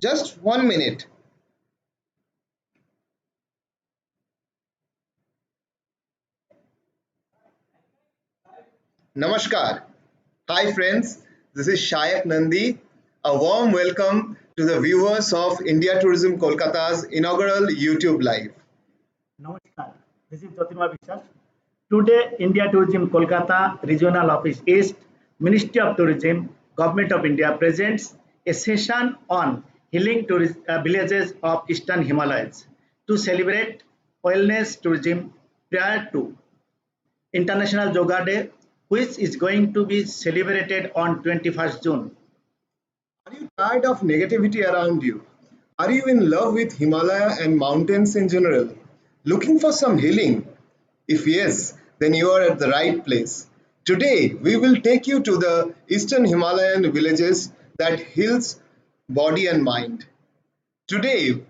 just 1 minute. Namaskar. Hi friends, this is Shayak Nandi. A warm welcome to the viewers of India Tourism Kolkata's inaugural YouTube Live. Namaskar, this is Jyotirma বিশ্বাস. Today, India Tourism Kolkata Regional Office East, Ministry of Tourism, Government of India presents a session on healing villages of Eastern Himalayas to celebrate wellness tourism prior to International Yoga Day, which is going to be celebrated on 21st June. Are you tired of negativity around you? Are you in love with Himalaya and mountains in general? Looking for some healing? If yes, then you are at the right place. Today, we will take you to the eastern Himalayan villages that heals body and mind. Today,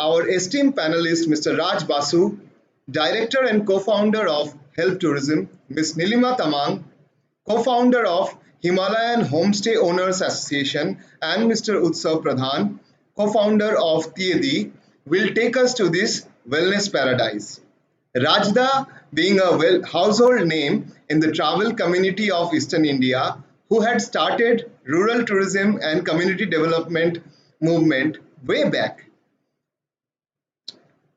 our esteemed panelist, Mr. Raj Basu, Director and co-founder of Health Tourism, Ms. Nilima Tamang, co-founder of Himalayan Homestay Owners Association, and Mr. Utsav Pradhan, co-founder of Tiedi, will take us to this wellness paradise. Rajda being a household name in the travel community of Eastern India, who had started rural tourism and community development movement way back.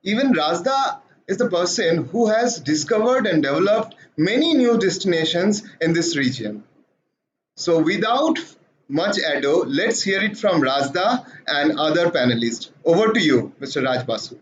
Even Rajda is the person who has discovered and developed many new destinations in this region. So without much ado, let's hear it from Rajda and other panelists. Over to you, Mr. Raj Basu.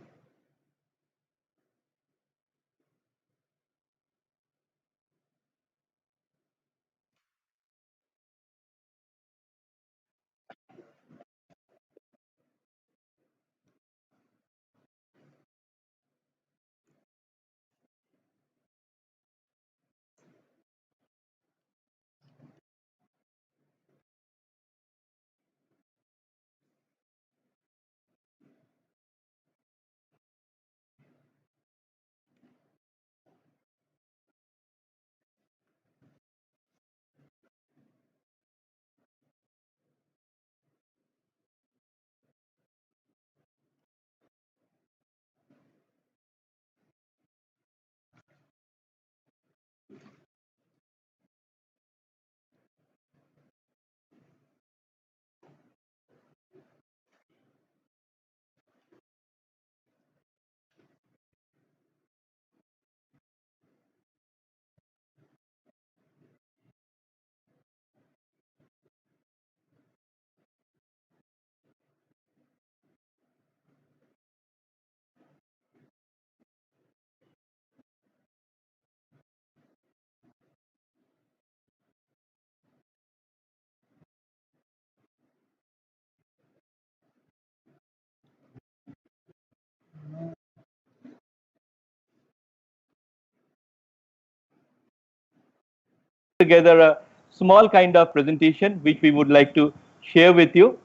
Together a small kind of presentation which we would like to share with you.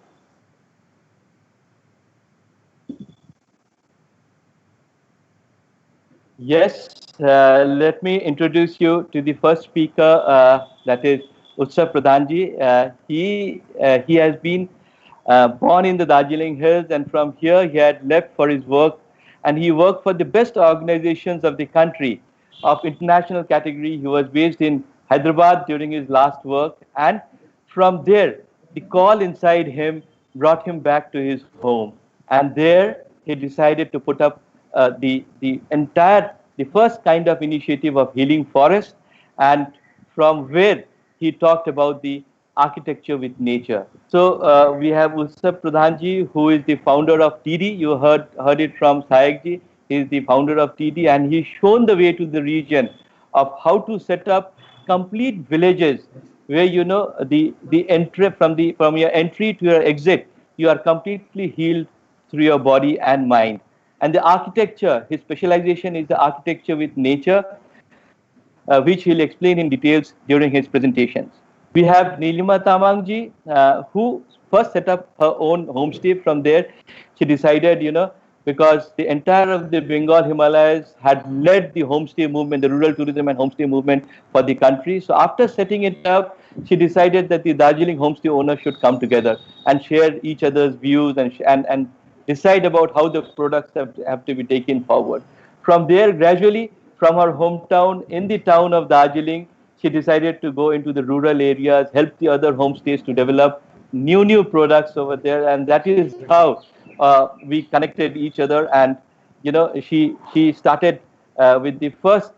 Yes, let me introduce you to the first speaker, that is Utsav Pradhanji. He has been born in the Darjeeling Hills, and from here he had left for his work, and he worked for the best organizations of the country of international category. He was based in Hyderabad during his last work, and from there the call inside him brought him back to his home, and there he decided to put up the first kind of initiative of healing forest, and from where he talked about the architecture with nature. So we have Utsav Pradhanji, who is the founder of TD. You heard it from Sayakji. He is the founder of TD, and he's shown the way to the region of how to set up complete villages where the entry from your entry to your exit, you are completely healed through your body and mind. And the architecture, his specialization is the architecture with nature, which he'll explain in details during his presentations. We have Nilima Tamangji, who first set up her own homestay. From there, she decided, because the entire of the Bengal Himalayas had led the homestay movement, the rural tourism and homestay movement for the country. So after setting it up, she decided that the Darjeeling homestay owners should come together and share each other's views and decide about how the products have to be taken forward. From there, gradually, from her hometown in the town of Darjeeling, she decided to go into the rural areas, help the other homestays to develop new products over there, and that is how we connected each other. And she started with the first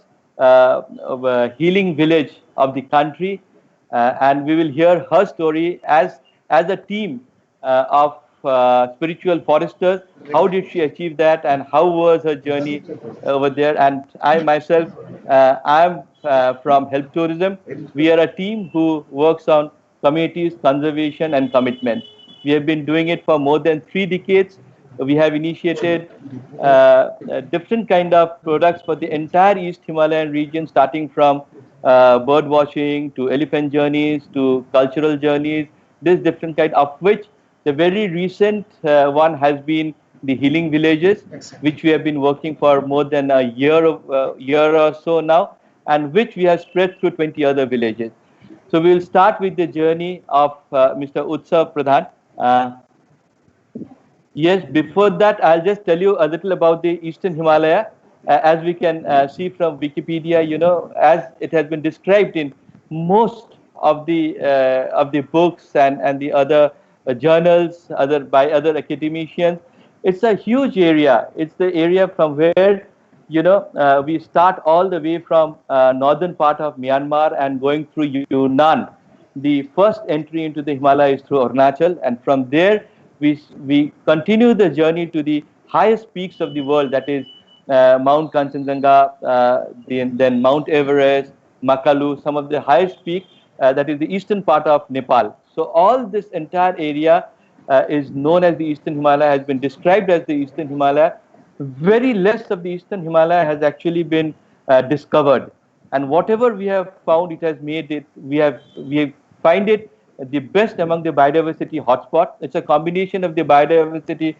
healing village of the country, and we will hear her story as a team of spiritual foresters. How did she achieve that, and how was her journey over there? And I myself, I am from Help Tourism. We are a team who works on communities, conservation, and commitment. We have been doing it for more than 3 decades. We have initiated different kind of products for the entire East Himalayan region, starting from bird watching to elephant journeys to cultural journeys. This different kind, of which the very recent one has been the healing villages, which we have been working for more than a year or so now, and which we have spread through 20 other villages. So we will start with the journey of Mr. Utsav Pradhan. Yes, before that, I'll just tell you a little about the Eastern Himalaya. As we can see from Wikipedia, as it has been described in most of the books and the other journals, by other academicians, it's a huge area. It's the area from where we start all the way from northern part of Myanmar and going through Yunnan. The first entry into the Himalaya is through Arunachal, and from there we continue the journey to the highest peaks of the world, that is Mount Kanchenjunga, then Mount Everest, Makalu, some of the highest peaks, that is the eastern part of Nepal. So all this entire area is known as the Eastern Himalaya, has been described as the Eastern Himalaya. Very less of the Eastern Himalaya has actually been discovered, and whatever we have found, it has made it. We find it the best among the biodiversity hotspot. It's a combination of the biodiversity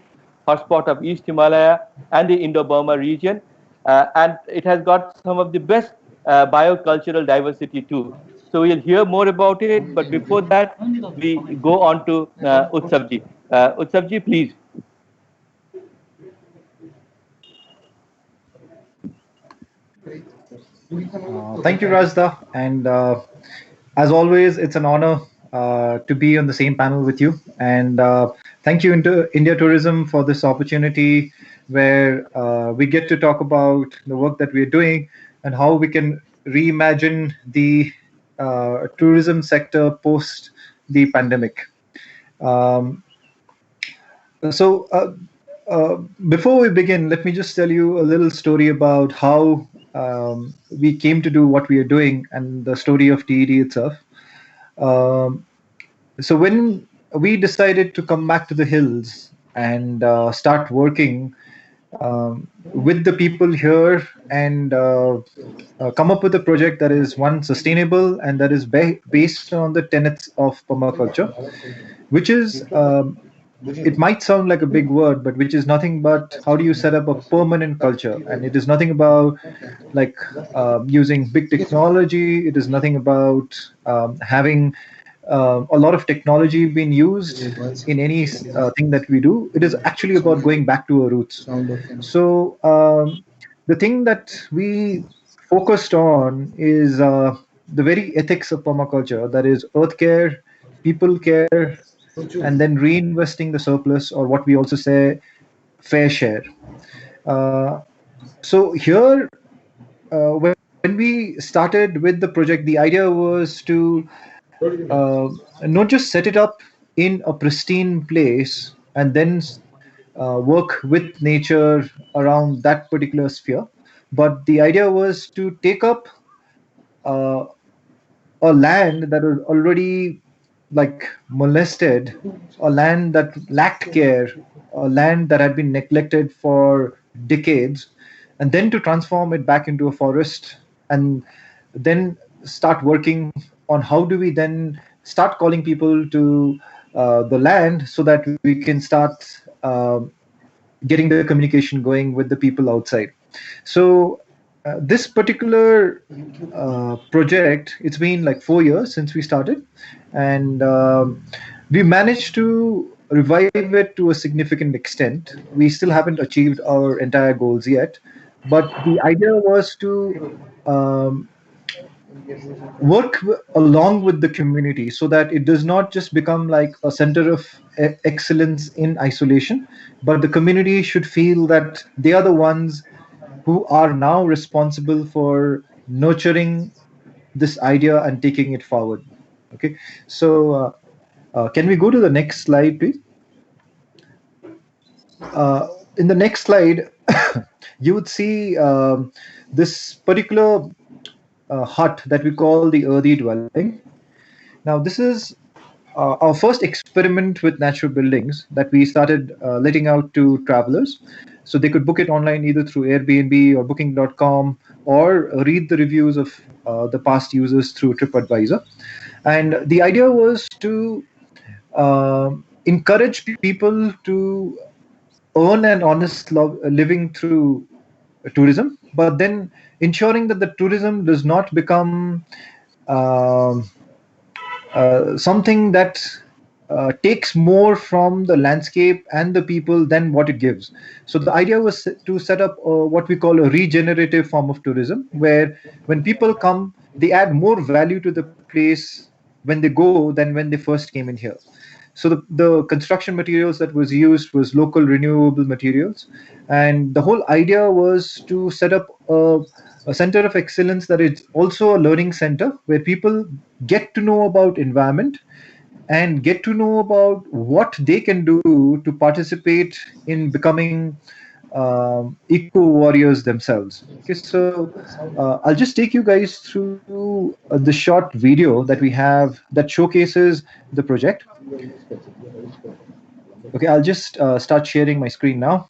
hotspot of East Himalaya and the Indo-Burma region, and it has got some of the best biocultural diversity too. So we'll hear more about it, but before that, we go on to Utsavji. Utsavji, please. Thank you, Rajda. And as always, it's an honor to be on the same panel with you. And thank you, India Tourism, for this opportunity where we get to talk about the work that we're doing and how we can reimagine the tourism sector post the pandemic. Before we begin, let me just tell you a little story about how we came to do what we are doing and the story of TED itself. So when we decided to come back to the hills and start working with the people here and come up with a project that is, one, sustainable and that is based on the tenets of permaculture, which is it might sound like a big word, but which is nothing but how do you set up a permanent culture. And it is nothing about like using big technology. It is nothing about having a lot of technology being used in any thing that we do. It is actually about going back to our roots. So the thing that we focused on is the very ethics of permaculture, that is earth care, people care, and then reinvesting the surplus, or what we also say, fair share. So here, when we started with the project, the idea was to not just set it up in a pristine place and then work with nature around that particular sphere, but the idea was to take up a land that was already like molested, a land that lacked care, a land that had been neglected for decades, and then to transform it back into a forest, and then start working on how do we then start calling people to the land so that we can start getting the communication going with the people outside. So this particular project, it's been like 4 years since we started, and we managed to revive it to a significant extent. We still haven't achieved our entire goals yet, but the idea was to along with the community so that it does not just become like a center of excellence in isolation, but the community should feel that they are the ones who are now responsible for nurturing this idea and taking it forward. Okay, so can we go to the next slide, please? In the next slide, you would see this particular hut that we call the earthy dwelling. Now, this is our first experiment with natural buildings that we started letting out to travelers. So they could book it online either through Airbnb or Booking.com, or read the reviews of the past users through TripAdvisor. And the idea was to encourage people to earn an honest living through tourism, but then ensuring that the tourism does not become um something that takes more from the landscape and the people than what it gives. So the idea was to set up what we call a regenerative form of tourism, where when people come, they add more value to the place when they go than when they first came in here. So the construction materials that was used was local renewable materials, and the whole idea was to set up a center of excellence that is also a learning center where people get to know about environment and get to know about what they can do to participate in becoming eco warriors themselves. Okay, so I'll just take you guys through the short video that we have that showcases the project. Okay, I'll just start sharing my screen now.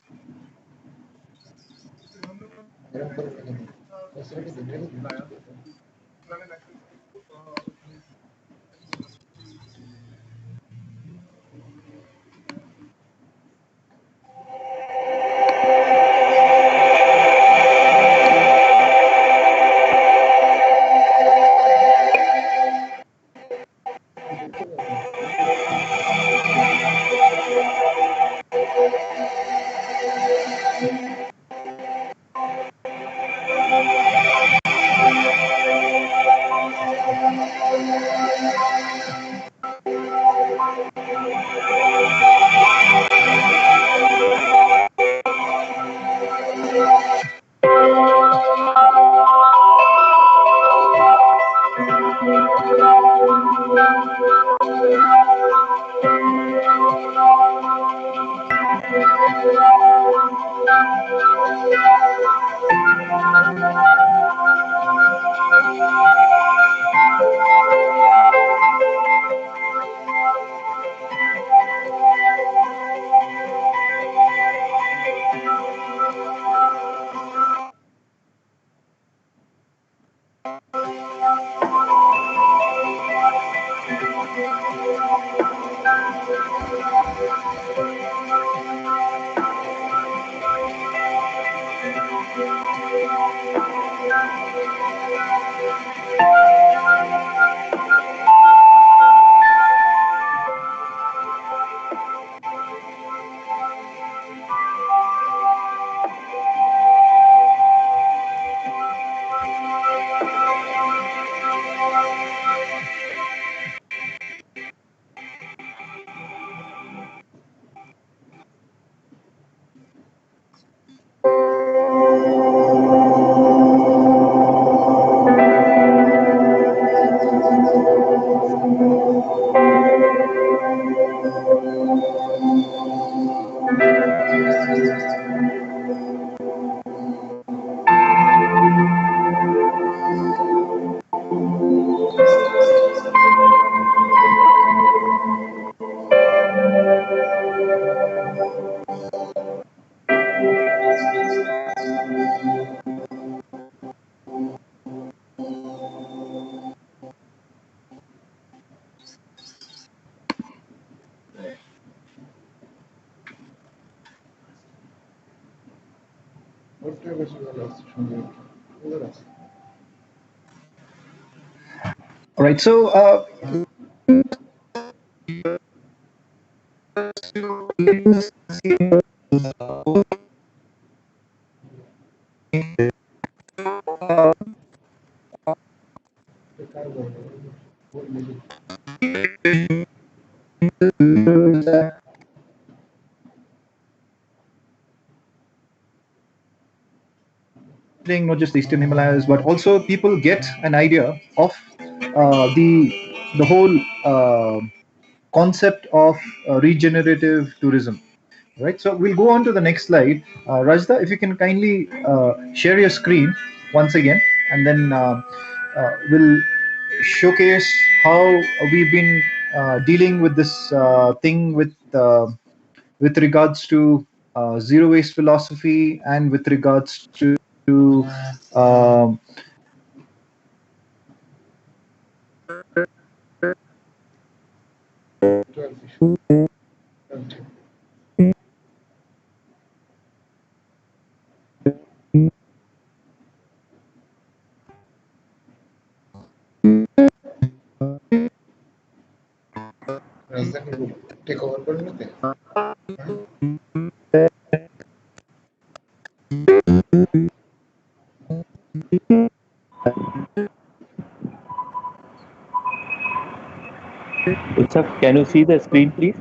All right. So, not just the Eastern Himalayas, but also people get an idea of the whole concept of regenerative tourism. Right. So we'll go on to the next slide. Rajda, if you can kindly share your screen once again, and then we'll showcase how we've been dealing with this thing with regards to zero waste philosophy and with regards to um, take over করে নিতে Utsav, can you see the screen, please?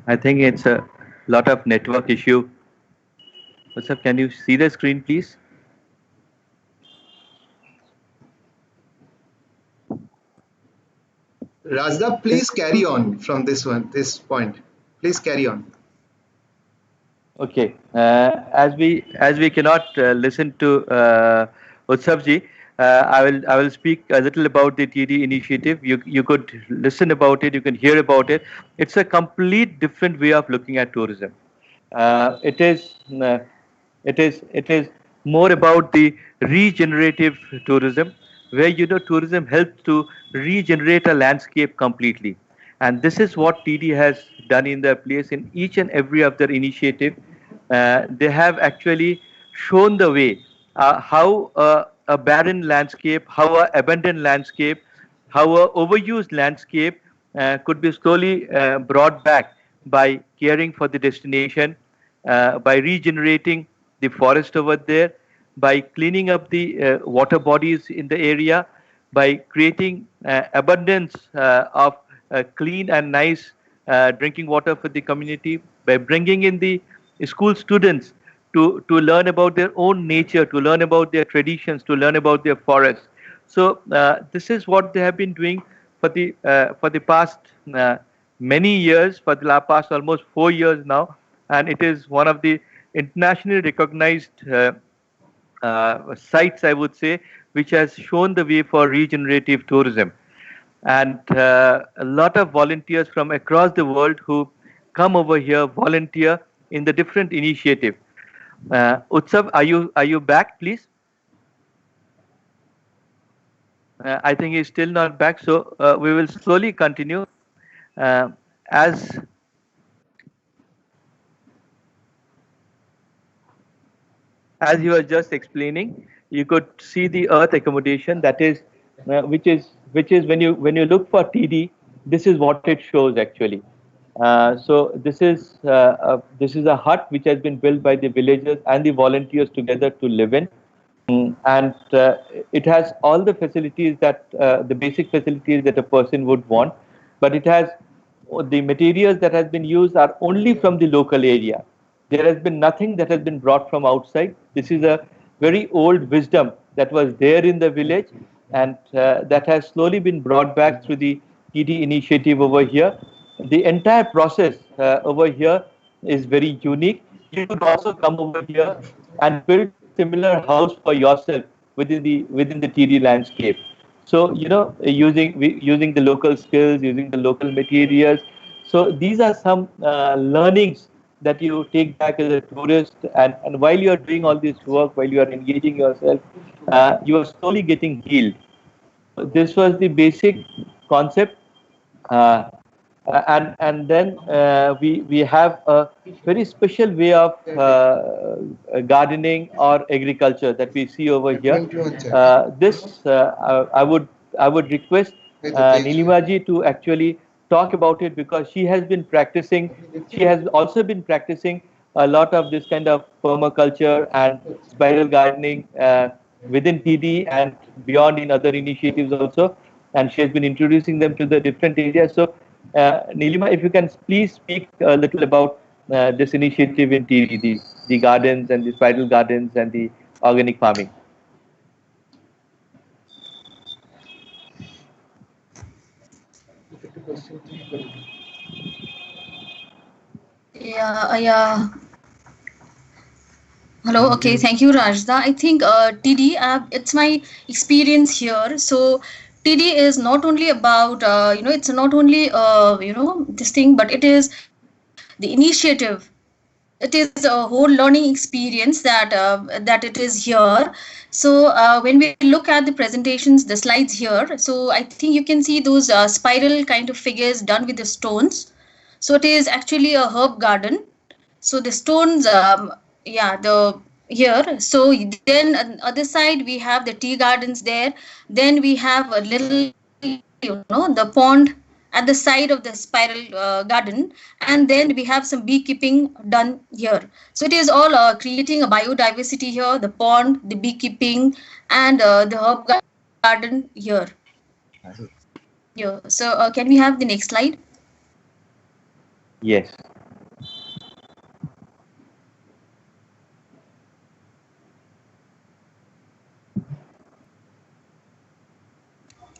I think it's a lot of network issue. Utsav, can you see the screen, please? Rajda, please carry on from this point. Please carry on. Okay. As we cannot listen to Utsav ji, I will speak a little about the TD initiative. You could listen about it. You can hear about it. It's a complete different way of looking at tourism. It is more about the regenerative tourism, where tourism helps to regenerate a landscape completely. And this is what TD has done in their place in each and every of their initiative. They have actually shown the way how a barren landscape, how a abandoned landscape, how a overused landscape could be slowly brought back by caring for the destination, by regenerating the forest over there, by cleaning up the water bodies in the area, by creating abundance of clean and nice drinking water for the community, by bringing in the school students to learn about their own nature, to learn about their traditions, to learn about their forests. So this is what they have been doing for the past many years, for the past almost 4 years now, and it is one of the internationally recognized sites, I would say, which has shown the way for regenerative tourism. And a lot of volunteers from across the world who come over here volunteer in the different initiative. Utsav, are you back, please? I think he's still not back, so we will slowly continue. As you were just explaining, you could see the earth accommodation, that is which is when you look for TD, this is what it shows actually. So this is a hut which has been built by the villagers and the volunteers together to live in. And it has all the facilities that the basic facilities that a person would want, but it has the materials that has been used are only from the local area. There has been nothing that has been brought from outside. This is a very old wisdom that was there in the village, and that has slowly been brought back through the TD initiative over here. The entire process over here is very unique. You could also come over here and build similar house for yourself within the TD landscape. So using the local skills, using the local materials. So these are some learnings that you take back as a tourist, and while you are doing all this work, while you are engaging yourself, you are slowly getting healed. This was the basic concept. And then we have a very special way of gardening or agriculture that we see over here. This I would request Nilima ji to actually talk about it, because she has been practicing. She has also been practicing a lot of this kind of permaculture and spiral gardening within TD and beyond in other initiatives also, and she has been introducing them to the different areas. So, Nilima, if you can please speak a little about this initiative in TD, the gardens and the spiral gardens and the organic farming. Yeah. Hello. Okay. Thank you, Rajda. I think TD. It's my experience here. So TD is not only about it's not only this thing, but it is the initiative. It is a whole learning experience that it is here. So when we look at the presentations, the slides here, so I think you can see those spiral kind of figures done with the stones. So it is actually a herb garden. So the stones, the here. So then on the other side we have the tea gardens there. Then we have a little, the pond at the side of the spiral garden, and then we have some beekeeping done here. So it is all creating a biodiversity here, the pond, the beekeeping, and the herb garden here. Yeah. So can we have the next slide? Yes.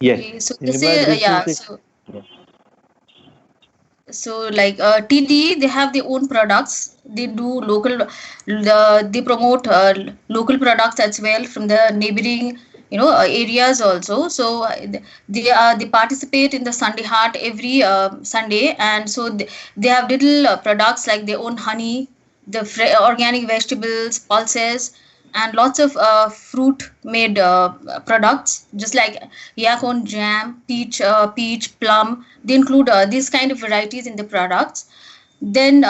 Yes. Okay, so this is so like TD, they have their own products. They do local, they promote local products as well from the neighboring, areas also. So they participate in the Sunday Heart every Sunday, and so they have little products like their own honey, the organic vegetables, pulses, and lots of fruit made products, just like yakon jam, peach, plum. They include these kind of varieties in the products. Then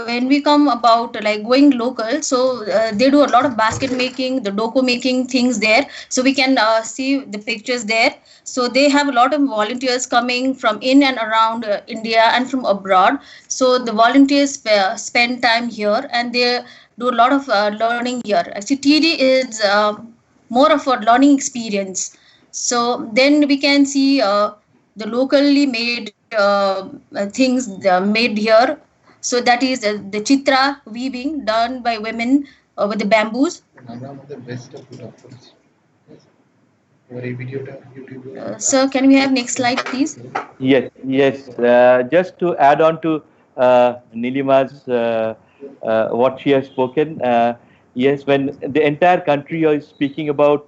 when we come about like going local, so they do a lot of basket making, the doko making things there. So we can see the pictures there. So they have a lot of volunteers coming from in and around India and from abroad. So the volunteers spend time here, and they do a lot of learning here. Actually, TD is more of a learning experience. So then we can see the locally made things made here. So that is the chitra weaving done by women with the bamboos. So can we have next slide, please? Yes. Just to add on to Nilima's what she has spoken. Yes, when the entire country is speaking about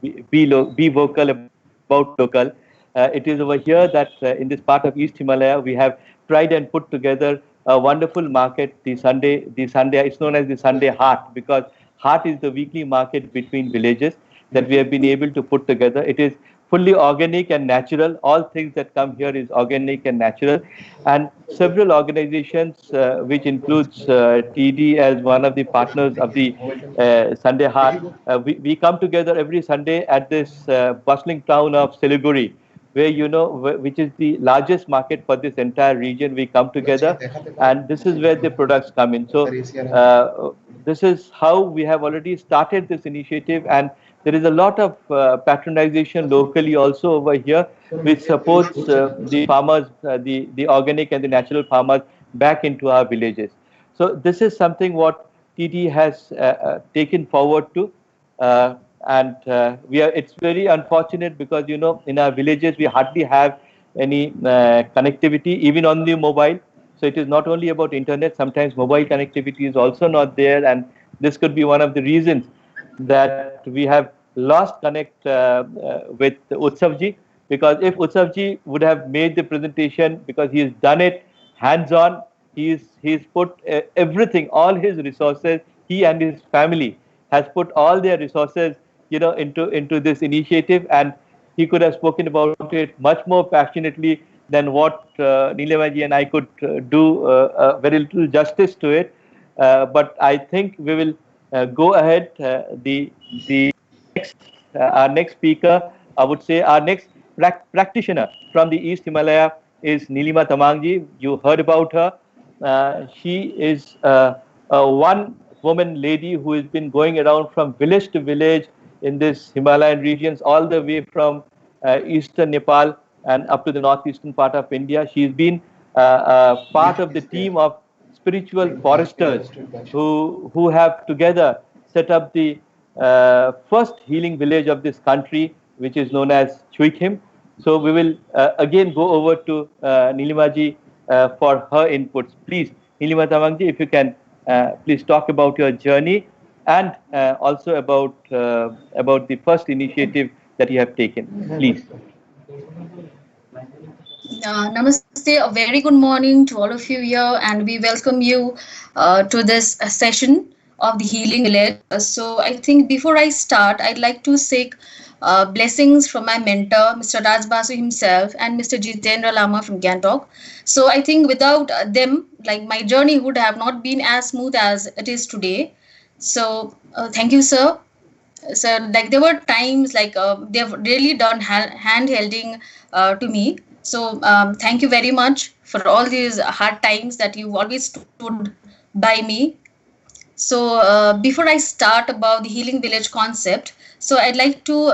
be vocal about local, it is over here that in this part of East Himalaya we have tried and put together a wonderful market. The Sunday it's known as the Sunday Heart, because Heart is the weekly market between villages that we have been able to put together. It is fully organic and natural. All things that come here is organic and natural. And several organizations, which includes TD as one of the partners of the Sunday Heart, we come together every Sunday at this bustling town of Siliguri, where which is the largest market for this entire region. We come together, and this is where the products come in. So this is how we have already started this initiative, and there is a lot of patronization locally also over here, which supports the farmers, the organic and the natural farmers back into our villages. So this is something what TD has taken forward to, and it's very unfortunate because in our villages we hardly have any connectivity even on the mobile. So it is not only about internet, sometimes mobile connectivity is also not there, and this could be one of the reasons that we have lost connect with Utsavji, because if Utsavji would have made the presentation, because he has done it hands-on, he's put everything, all his resources, he and his family has put all their resources into this initiative, and he could have spoken about it much more passionately than what Nilima and I could do very little justice to it. But I think we will go ahead. The next, our next speaker, I would say, our next practitioner from the East Himalaya is Nilima Tamangji. You heard about her. She is one woman lady who has been going around from village to village in this Himalayan regions, all the way from eastern Nepal and up to the northeastern part of India. She's been part of the team of spiritual foresters who have together set up the first healing village of this country, which is known as Chuikhim. So we will again go over to Nilimaji for her inputs. Please, Nilima Tamangji, if you can please talk about your journey and also about the first initiative that you have taken. Please. Namaste, a very good morning to all of you here, and we welcome you to this session of the Healing Village. So I think before I start, I'd like to seek blessings from my mentor, Mr. Raj Basu himself, and Mr. Jitendra Lama from Gangtok. So I think without them, like, my journey would have not been as smooth as it is today. So thank you, sir. So like there were times like they've really done hand-holding to me. So thank you very much for all these hard times that you've always stood by me. So before I start about the Healing Village concept, so I'd like to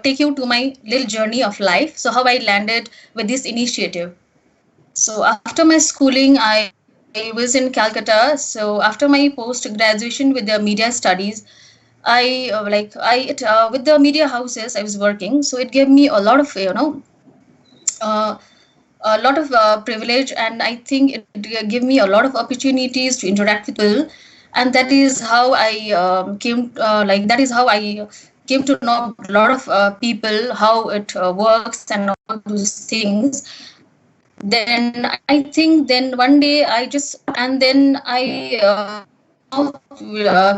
take you to my little journey of life. So how I landed with this initiative. So after my schooling, I was in Calcutta. So after my post-graduation with the media studies, with the media houses I was working. So it gave me a lot of privilege, and I think it gave me a lot of opportunities to interact with people, and that is how I came to know a lot of people, how it works and all those things. Then I think one day I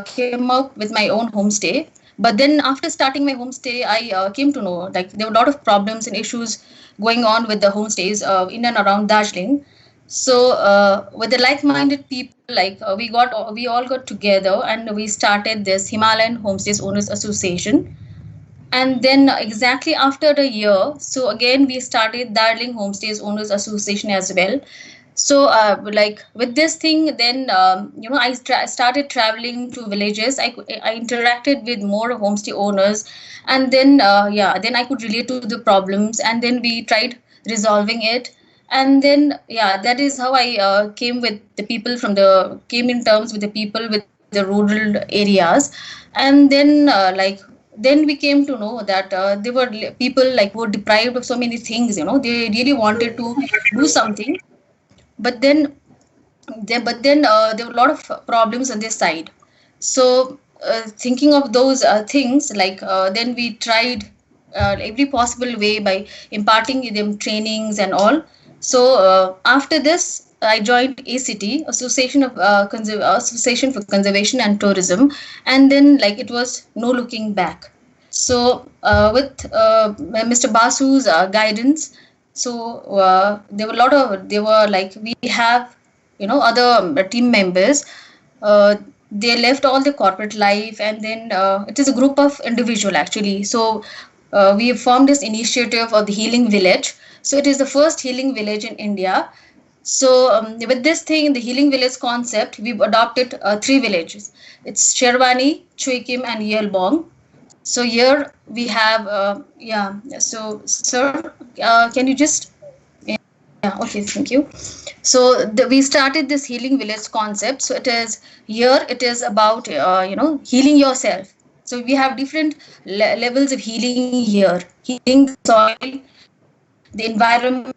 came up with my own homestay. But then after starting my homestay, I came to know like there were a lot of problems and issues going on with the homestays in and around Darjeeling. So with the like-minded people, we all got together and we started this Himalayan Homestays Owners Association. And then exactly after a year, so again we started Darjeeling Homestays Owners Association as well. So with this thing, then I started traveling to villages. I interacted with more homestay owners, and then then I could relate to the problems, and then we tried resolving it. And then that is how I came in terms with the people with the rural areas. And then then we came to know that there were people who were deprived of so many things. They really wanted to do something. But then there were a lot of problems on this side. So thinking of those things, then we tried every possible way by imparting them trainings and all. So after this, I joined ACT, Association for Conservation and Tourism, and then it was no looking back. So with Mr. Basu's guidance. So we have other team members. They left all the corporate life, and then it is a group of individual actually. So we have formed this initiative of the Healing Village. So it is the first healing village in India. So with this thing, the Healing Village concept, we've adopted 3 villages. It's Sherwani, Chuikhim, and Yelbong. So here we have, so sir, can you just, okay, thank you. So we started this Healing Village concept. So it is about, healing yourself. So we have different levels of healing here. Healing the soil, the environment,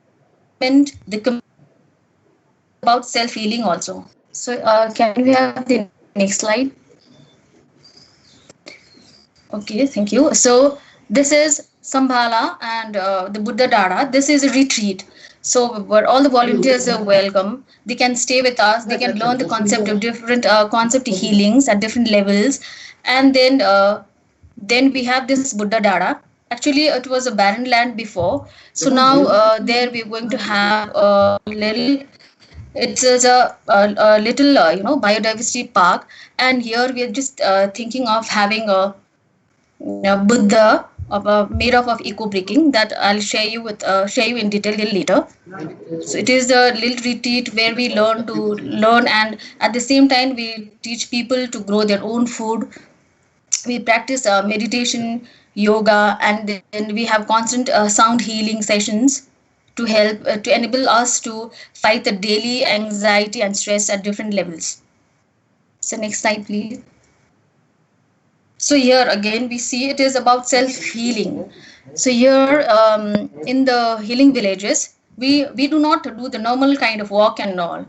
about self-healing also. So can we have the next slide? Okay, thank you. So this is Sambhala and the Buddha Dara. This is a retreat. So where all the volunteers are welcome. They can stay with us. They can learn the concept of different concept healings at different levels. And then we have this Buddha Dara. Actually, it was a barren land before. So now there we're going to have a little. It's a little biodiversity park, and here we are just thinking of having a Buddha made up of eco bricking that I'll share you in detail later. So it is a little retreat where we learn, and at the same time we teach people to grow their own food. We practice meditation, yoga, and then we have constant sound healing sessions to help to enable us to fight the daily anxiety and stress at different levels. So next slide, please. So here again we see it is about self-healing. So here in the healing villages, we do not do the normal kind of walk and all.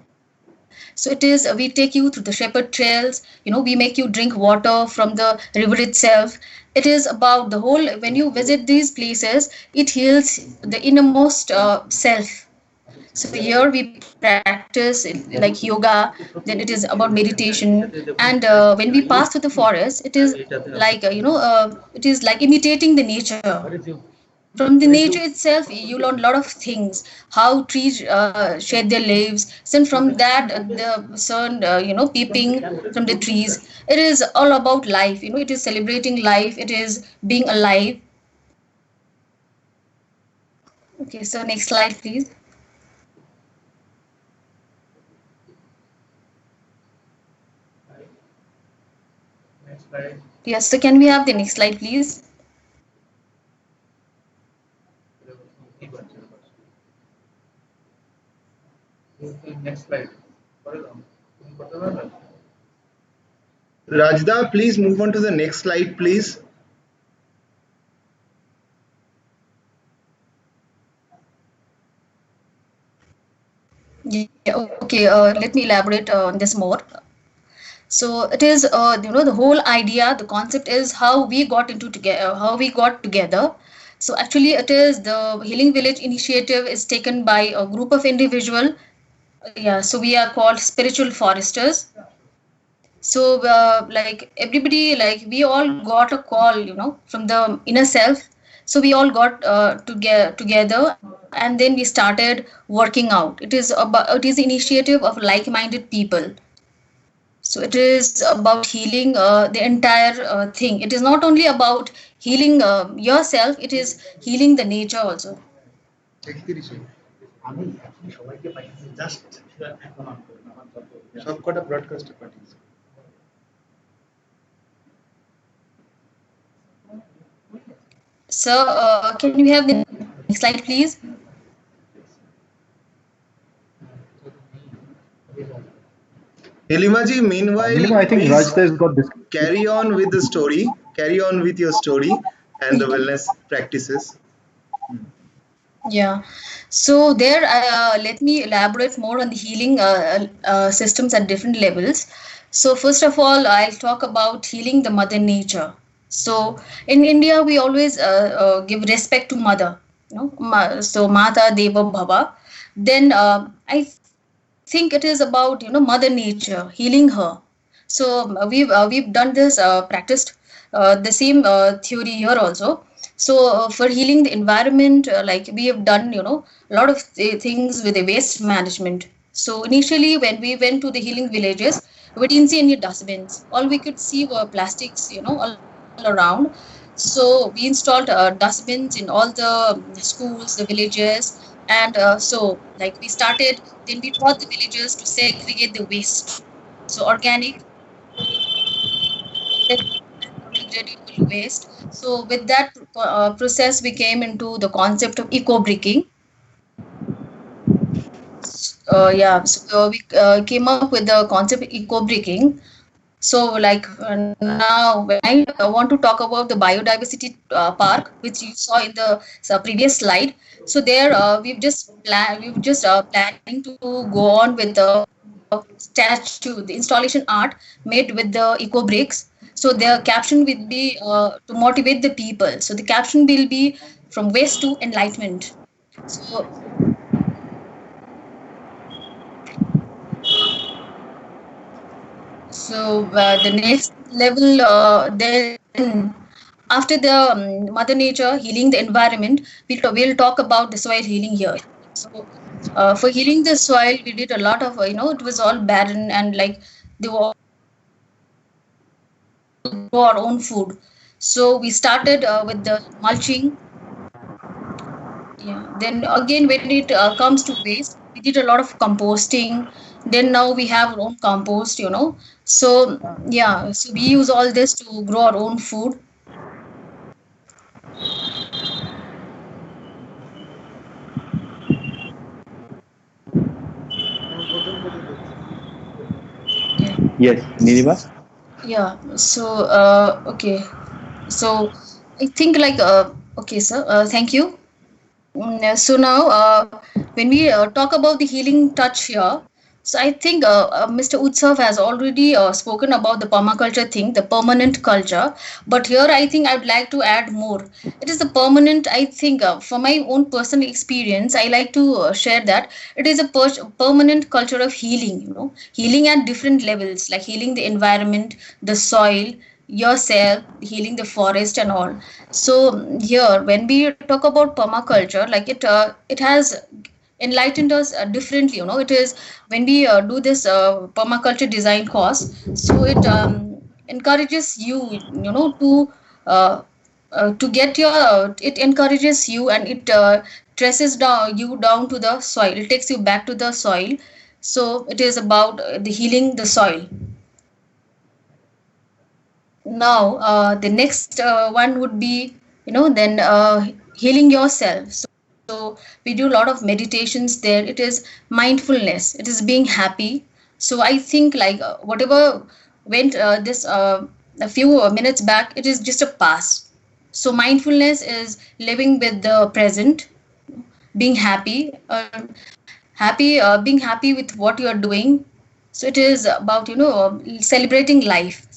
So it is we take you through the shepherd trails. We make you drink water from the river itself. It is about the whole. When you visit these places, it heals the innermost self. So here we practice like yoga, then it is about meditation, and when we pass through the forest, it is like it is like imitating the nature. From the nature itself, you learn a lot of things. How trees shed their leaves, and from that the sun, peeping from the trees. It is all about life. It is celebrating life. It is being alive. Okay, so next slide, please. Yes, so can we have the next slide, please? Next slide. Rajda, please move on to the next slide, please. Yeah, okay, let me elaborate on this more. So it is, the whole idea, the concept is how we got together. So actually, it is the Healing Village initiative is taken by a group of individual. Yeah, so we are called spiritual foresters. So like everybody, like we all got a call, from the inner self. So we all got together, and then we started working out. It is initiative of like-minded people. So it is about healing the entire thing. It is not only about healing yourself, it is healing the nature also. আমি এখন সবাইকে পাইছি just এখন on করুন আমার যত সবকটা ব্রডকাস্টে পাঠিয়েছি। So can we have the next slide, please? Helimaji, meanwhile, Nilima, I think please Rajda has got this. carry on with the story. Carry on with your story and the wellness practices. Yeah. So there, let me elaborate more on the healing systems at different levels. So first of all, I'll talk about healing the mother nature. So in India, we always give respect to mother. So Mata Deva Bhava. Then I think it is about mother nature, healing her. So we've done this practiced the same theory here also. So for healing the environment, like we have done a lot of things with the waste management. So initially when we went to the healing villages, we didn't see any dustbins. All we could see were plastics all around. So we installed dustbins in all the schools, the villages, and so like we started, then we taught the villagers to segregate the waste. So organic biodegradable waste. So with that process, we came into the concept of eco bricking. So we came up with the concept of eco bricking. So like now when I want to talk about the biodiversity park, which you saw in the previous slide. So there we've just planning to go on with the statue, the installation art made with the eco bricks. So the caption will be to motivate the people. So the caption will be from waste to enlightenment. So the next level, then after the Mother Nature healing the environment, we'll talk about the soil healing here. So for healing the soil, we did a lot of it was all barren, and like they were grow our own food. So we started with the mulching. Yeah. Then again, when it comes to waste, we did a lot of composting. Then now we have our own compost. So yeah, so we use all this to grow our own food. Yeah. Yes, Nirima. Yeah. So okay. So I think like okay, sir. Thank you. So now, when we talk about the healing touch here, so I think Mr. Utsav has already spoken about the permaculture thing, the permanent culture. But here, I think I'd like to add more. It is the permanent. I think, from my own personal experience, I like to share that it is a permanent culture of healing. Healing at different levels, like healing the environment, the soil, yourself, healing the forest and all. So here when we talk about permaculture, like it has enlightened us differently. It is when we do this permaculture design course, so it encourages you to get your it encourages you, and it traces down to the soil. It takes you back to the soil. So it is about the healing the soil. Now the next one would be then healing yourself. So we do a lot of meditations there. It is mindfulness, it is being happy. So I think like whatever went this a few minutes back, it is just a past. So mindfulness is living with the present, being happy, being happy with what you are doing. So it is about celebrating life,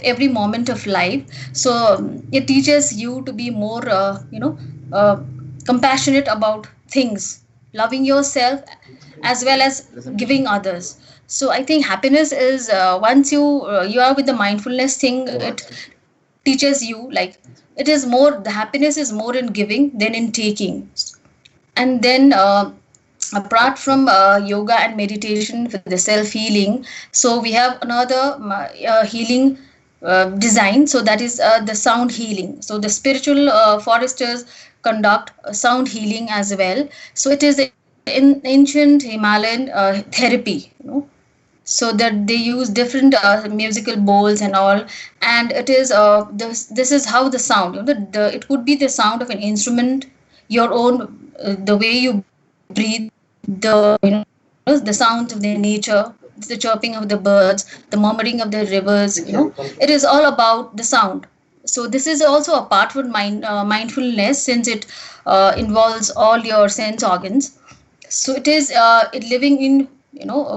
every moment of life. So it teaches you to be more compassionate about things, loving yourself as well as giving others. So I think happiness is once you are with the mindfulness thing, it teaches you like it is more, the happiness is more in giving than in taking. And then apart from yoga and meditation for the self healing, so we have another healing design. So that is the sound healing. So the spiritual foresters conduct sound healing as well. So it is in ancient Himalayan therapy. So that they use different musical bowls and all, and it is this is how the sound, it could be the sound of an instrument, your own the way you breathe, the sound of the nature, the chirping of the birds, the murmuring of the rivers. It is all about the sound. So this is also a part of mindfulness, since it involves all your sense organs. So it is living in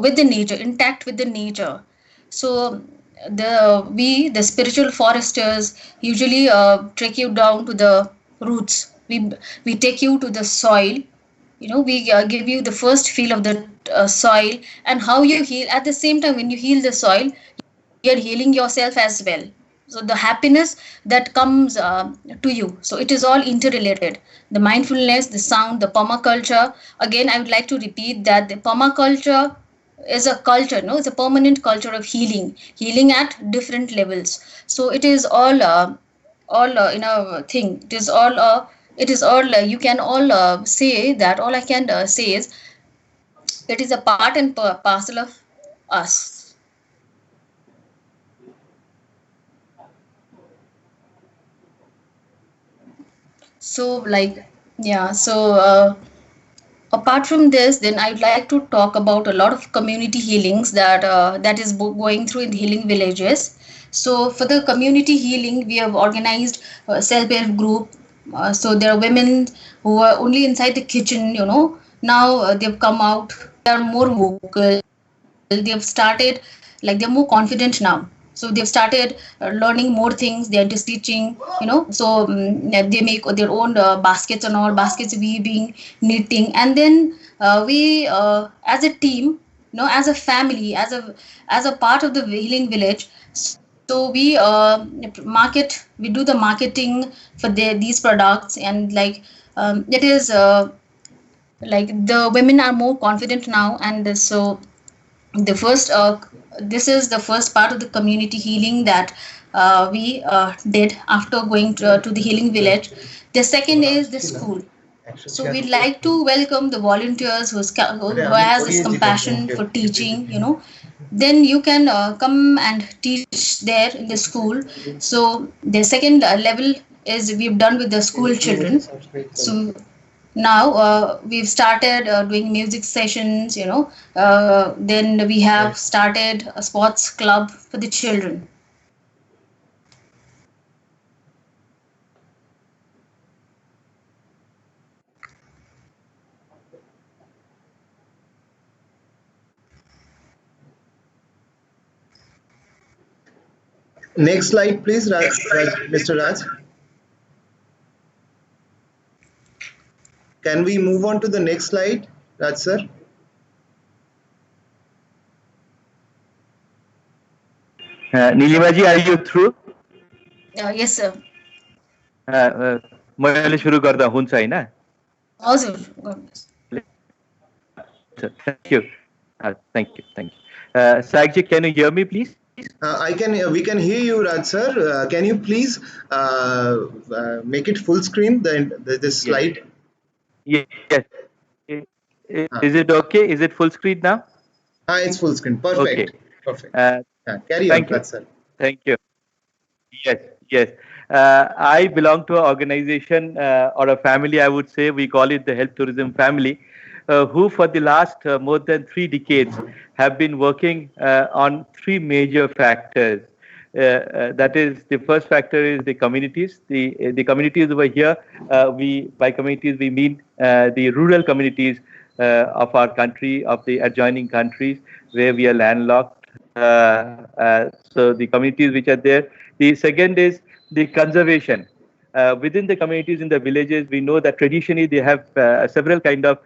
with the nature, intact with the nature. So the spiritual foresters usually trek you down to the roots. We take you to the soil. We give you the first feel of the soil, and how you heal. At the same time, when you heal the soil, you're healing yourself as well. So the happiness that comes to you, so it is all interrelated. The mindfulness, the sound, the permaculture. Again, I would like to repeat that the permaculture is a culture. It's a permanent culture of healing at different levels. So it is all in a thing. It is all you can all say that. All I can say is it is a part and parcel of us. So like yeah, so apart from this, then I'd like to talk about a lot of community healings that is going through in the healing villages. So for the community healing, we have organized a self-help group. So there are women who are only inside the kitchen. Now they've come out. They are more vocal. They've started, like they're more confident now. So they've started learning more things. They're just teaching. So they make their own baskets and all, baskets weaving, knitting, and then we as a team, as a family, as a part of the healing village. So we we do the marketing for these products, and like it is like the women are more confident now, and so the first this is the first part of the community healing that we did after going to the healing village. The second is the school. So we'd like to welcome the volunteers who has this compassion for teaching, then you can come and teach there in the school. So the second level is we've done with the school children. So now we've started doing music sessions, then we have started a sports club for the children. Next slide, please, Mr. Raj. Can we move on to the next slide, Raj sir? Nilimaji, are you through? Yes, sir. मैले सुरु गर्दा हुन्छ हैन? हजुर, गर्नुहोस्. Thank you. Thank you. Saikji, can you hear me, please? We can hear you, Raj sir. Can you please make it full screen, this slide? Yes. Is it okay? Is it full screen now? It's full screen. Perfect. Okay. Perfect. Thank Carry on, you. Raj sir. Thank you. Yes. I belong to an organization or a family, I would say. We call it the Health Tourism Family, who for the last more than 3 decades have been working on 3 major factors. That is, the first factor is the communities. The communities over here, by communities we mean the rural communities of our country, of the adjoining countries where we are landlocked. So the communities which are there. The second is the conservation. Within the communities in the villages, we know that traditionally they have several kind of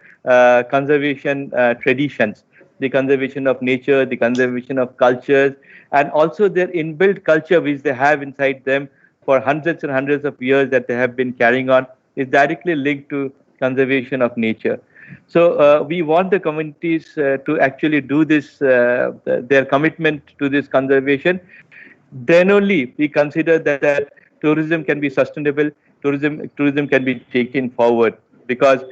conservation traditions. The conservation of nature, the conservation of cultures, and also their inbuilt culture which they have inside them for hundreds and hundreds of years that they have been carrying on is directly linked to conservation of nature. So we want the communities to actually do this, their commitment to this conservation. Then only we consider that tourism can be sustainable, tourism can be taken forward, because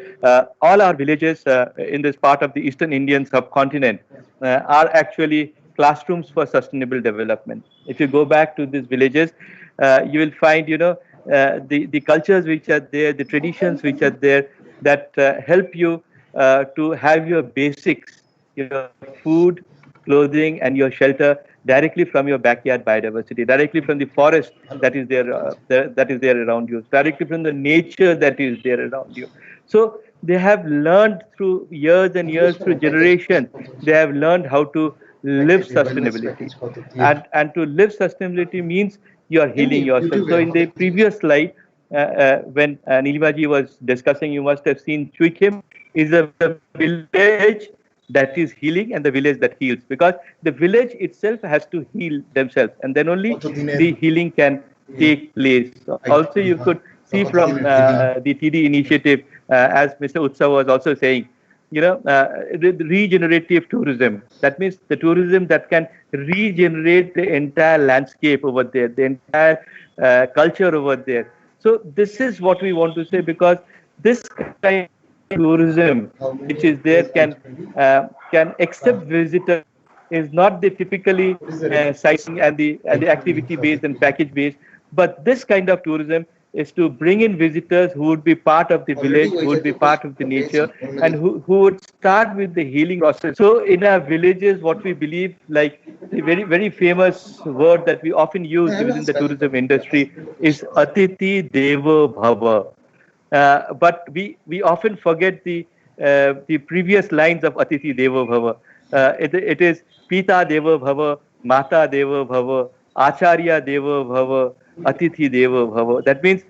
all our villages in this part of the Eastern Indian subcontinent are actually classrooms for sustainable development. If you go back to these villages, you will find, the cultures which are there, the traditions which are there that help you to have your basics, your food, clothing, and your shelter directly from your backyard biodiversity, directly from the forest that is there around you, directly from the nature that is there around you. So they have learned through years and years, through generations, they have learned how to live sustainability. And to live sustainability means you are healing yourself. So in the previous slide, when Nilimaji was discussing, you must have seen Chuikim is a village that is healing and the village that heals, because the village itself has to heal themselves, and then only the healing can take place. Also, you could see from the TD initiative, as Mr. Utsav was also saying, regenerative tourism. That means the tourism that can regenerate the entire landscape over there, the entire culture over there. So this is what we want to say, because this kind tourism which is there can accept visitors, is not the typically sightseeing and the activity based and package based, but this kind of tourism is to bring in visitors who would be part of the village, who would be part of the nature, and who would start with the healing process. So in our villages, what we believe, like the very, very famous word that we often use within the tourism industry is Atithi Devo Bhava. But we often forget the previous lines of Atithi Devo Bhava. It is Pita Devo Bhava, Mata Devo Bhava, Acharya Devo Bhava, Atithi Devo Bhava. That means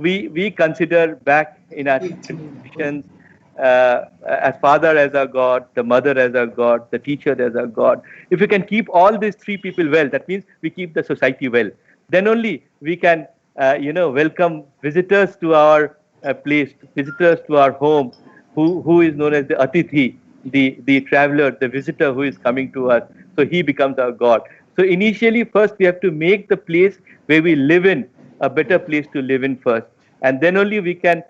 we consider back in our traditions as father as our God, the mother as our God, the teacher as our God. If we can keep all these three people well, that means we keep the society well. Then only we can, welcome visitors to our place, visitors to our home, who is known as the Atithi, the traveler, the visitor who is coming to us. So he becomes our God. So initially, first we have to make the place where we live in a better place to live in first, and then only we can,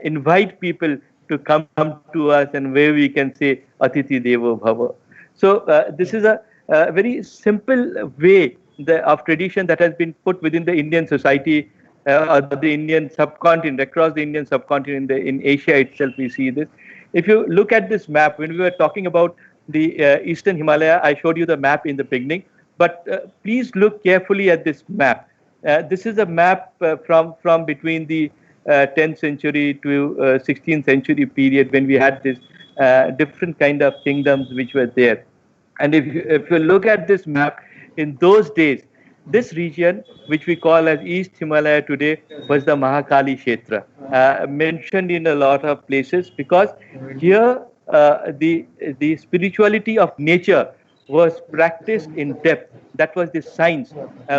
invite people to come to us, and where we can say Atithi Devo Bhava. So this is a very simple way of tradition that has been put within the Indian society, the Indian subcontinent, across the Indian subcontinent, in Asia itself. We see this. If you look at this map, when we were talking about the Eastern Himalaya, I showed you the map in the beginning, but please look carefully at this map. This is a map from between the 10th century to 16th century period, when we had this different kind of kingdoms which were there. And if you look at this map, in those days, this region, which we call as East Himalaya today, was the Mahakali Kshetra, mentioned in a lot of places, because here the spirituality of nature was practiced in depth. That was the science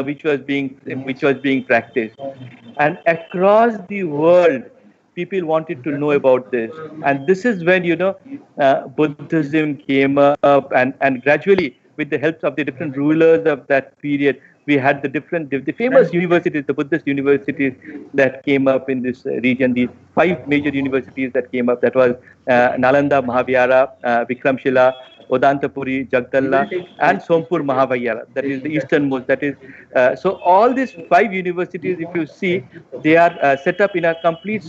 which was being practiced, and across the world, people wanted to know about this. And this is when Buddhism came up, and gradually, with the help of the different rulers of that period, we had the famous universities, the Buddhist universities that came up in this region. The 5 major universities that came up, that was Nalanda Mahavihara, Vikramshila, Odantapuri, Jagdalla, and Sompur Mahavihara. That is the easternmost. That is so. All these 5 universities, if you see, they are set up in a complete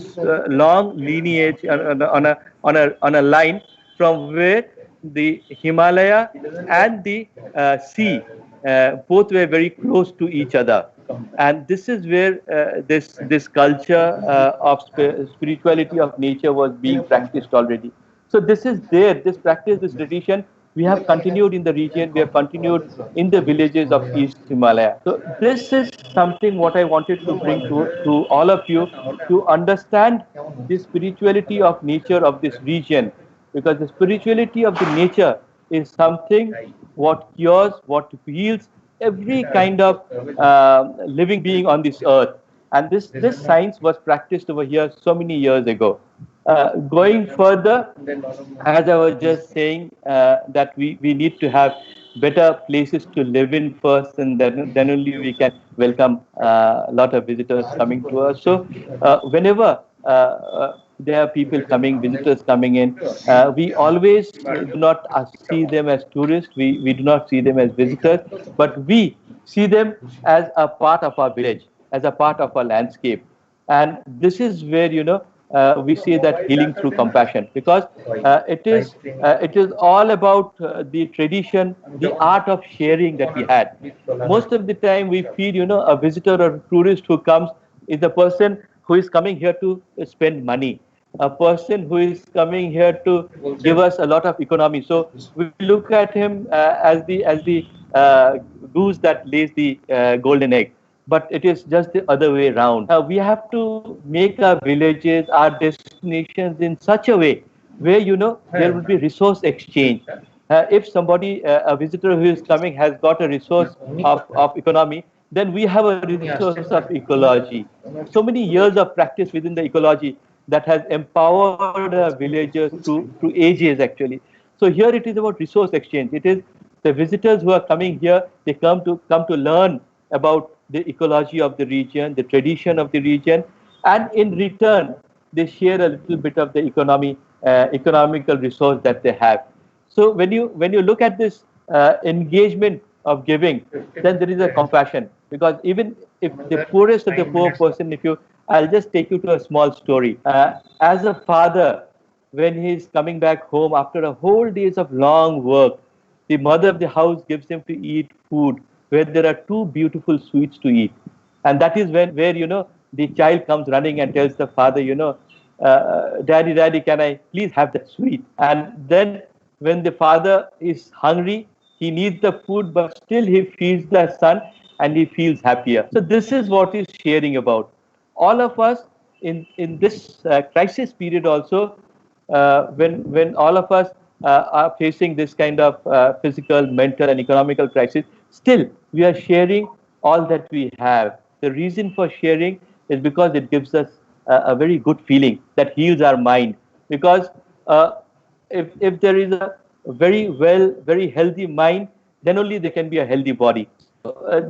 long lineage on a line from where the Himalaya and the sea both were very close to each other. And this is where this culture of spirituality of nature was being practiced already. So this is there, this practice, this tradition, we have continued in the region, we have continued in the villages of East Himalaya. So this is something what I wanted to bring to all of you, to understand the spirituality of nature of this region, because the spirituality of the nature is something what cures, what heals every kind of living being on this earth. And this science was practiced over here so many years ago. Going further, as I was just saying, that we need to have better places to live in first, and then only we can welcome a lot of visitors coming to us. So whenever there are people coming, visitors coming in, we always do not see them as tourists, we do not see them as visitors, but we see them as a part of our village, as a part of our landscape. And this is where, we see that healing through compassion, because it is all about the tradition, the art of sharing that we had. Most of the time we feel, a visitor or a tourist who comes is the person who is coming here to spend money, a person who is coming here to give us a lot of economy. So we look at him as the goose that lays the golden egg. But it is just the other way around. We have to make our villages, our destinations in such a way where, there will be resource exchange. If somebody, a visitor who is coming, has got a resource of economy, then we have a resource of ecology. So many years of practice within the ecology that has empowered villagers through ages, actually. So here it is about resource exchange. It is the visitors who are coming here, they come to learn about the ecology of the region, the tradition of the region, and in return, they share a little bit of the economical resource that they have. So when you look at this engagement of giving, then there is a compassion, because even if the poorest of the poor person, I'll just take you to a small story. As a father, when he's coming back home after a whole days of long work, the mother of the house gives him to eat food where there are 2 beautiful sweets to eat. And that is where, the child comes running and tells the father, Daddy, can I please have that sweet? And then when the father is hungry, he needs the food, but still he feeds the son and he feels happier. So this is what he's sharing about. All of us in this crisis period also, when all of us are facing this kind of physical, mental, and economical crisis, still we are sharing all that we have. The reason for sharing is because it gives us a very good feeling that heals our mind. Because if there is a very healthy mind, then only there can be a healthy body.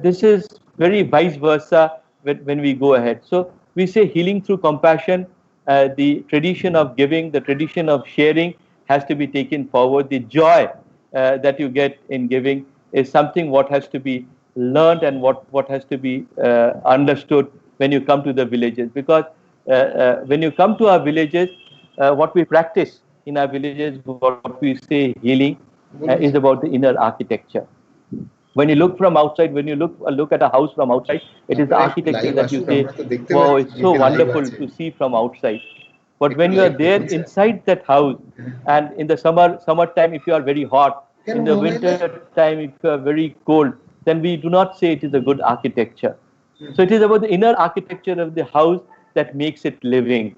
This is very vice versa when we go ahead. So we say healing through compassion. The tradition of giving, the tradition of sharing has to be taken forward. The joy that you get in giving is something what has to be learned and what has to be understood when you come to the villages. Because when you come to our villages, what we practice in our villages, what we say healing, is about the inner architecture. When you look from outside, when you look at a house from outside, it is the architecture that you say, wow, it's so wonderful to see from outside. But when you are there inside that house, and in the summertime, if you are very hot, in the winter time, if you are very cold, then we do not say it is a good architecture. So it is about the inner architecture of the house that makes it living.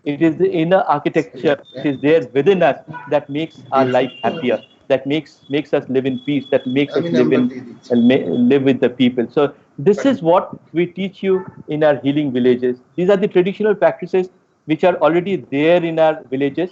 It is the inner architecture that is there within us that makes our life happier, that makes us live in peace, that makes us live with the people. So this is what we teach you in our healing villages. These are the traditional practices which are already there in our villages.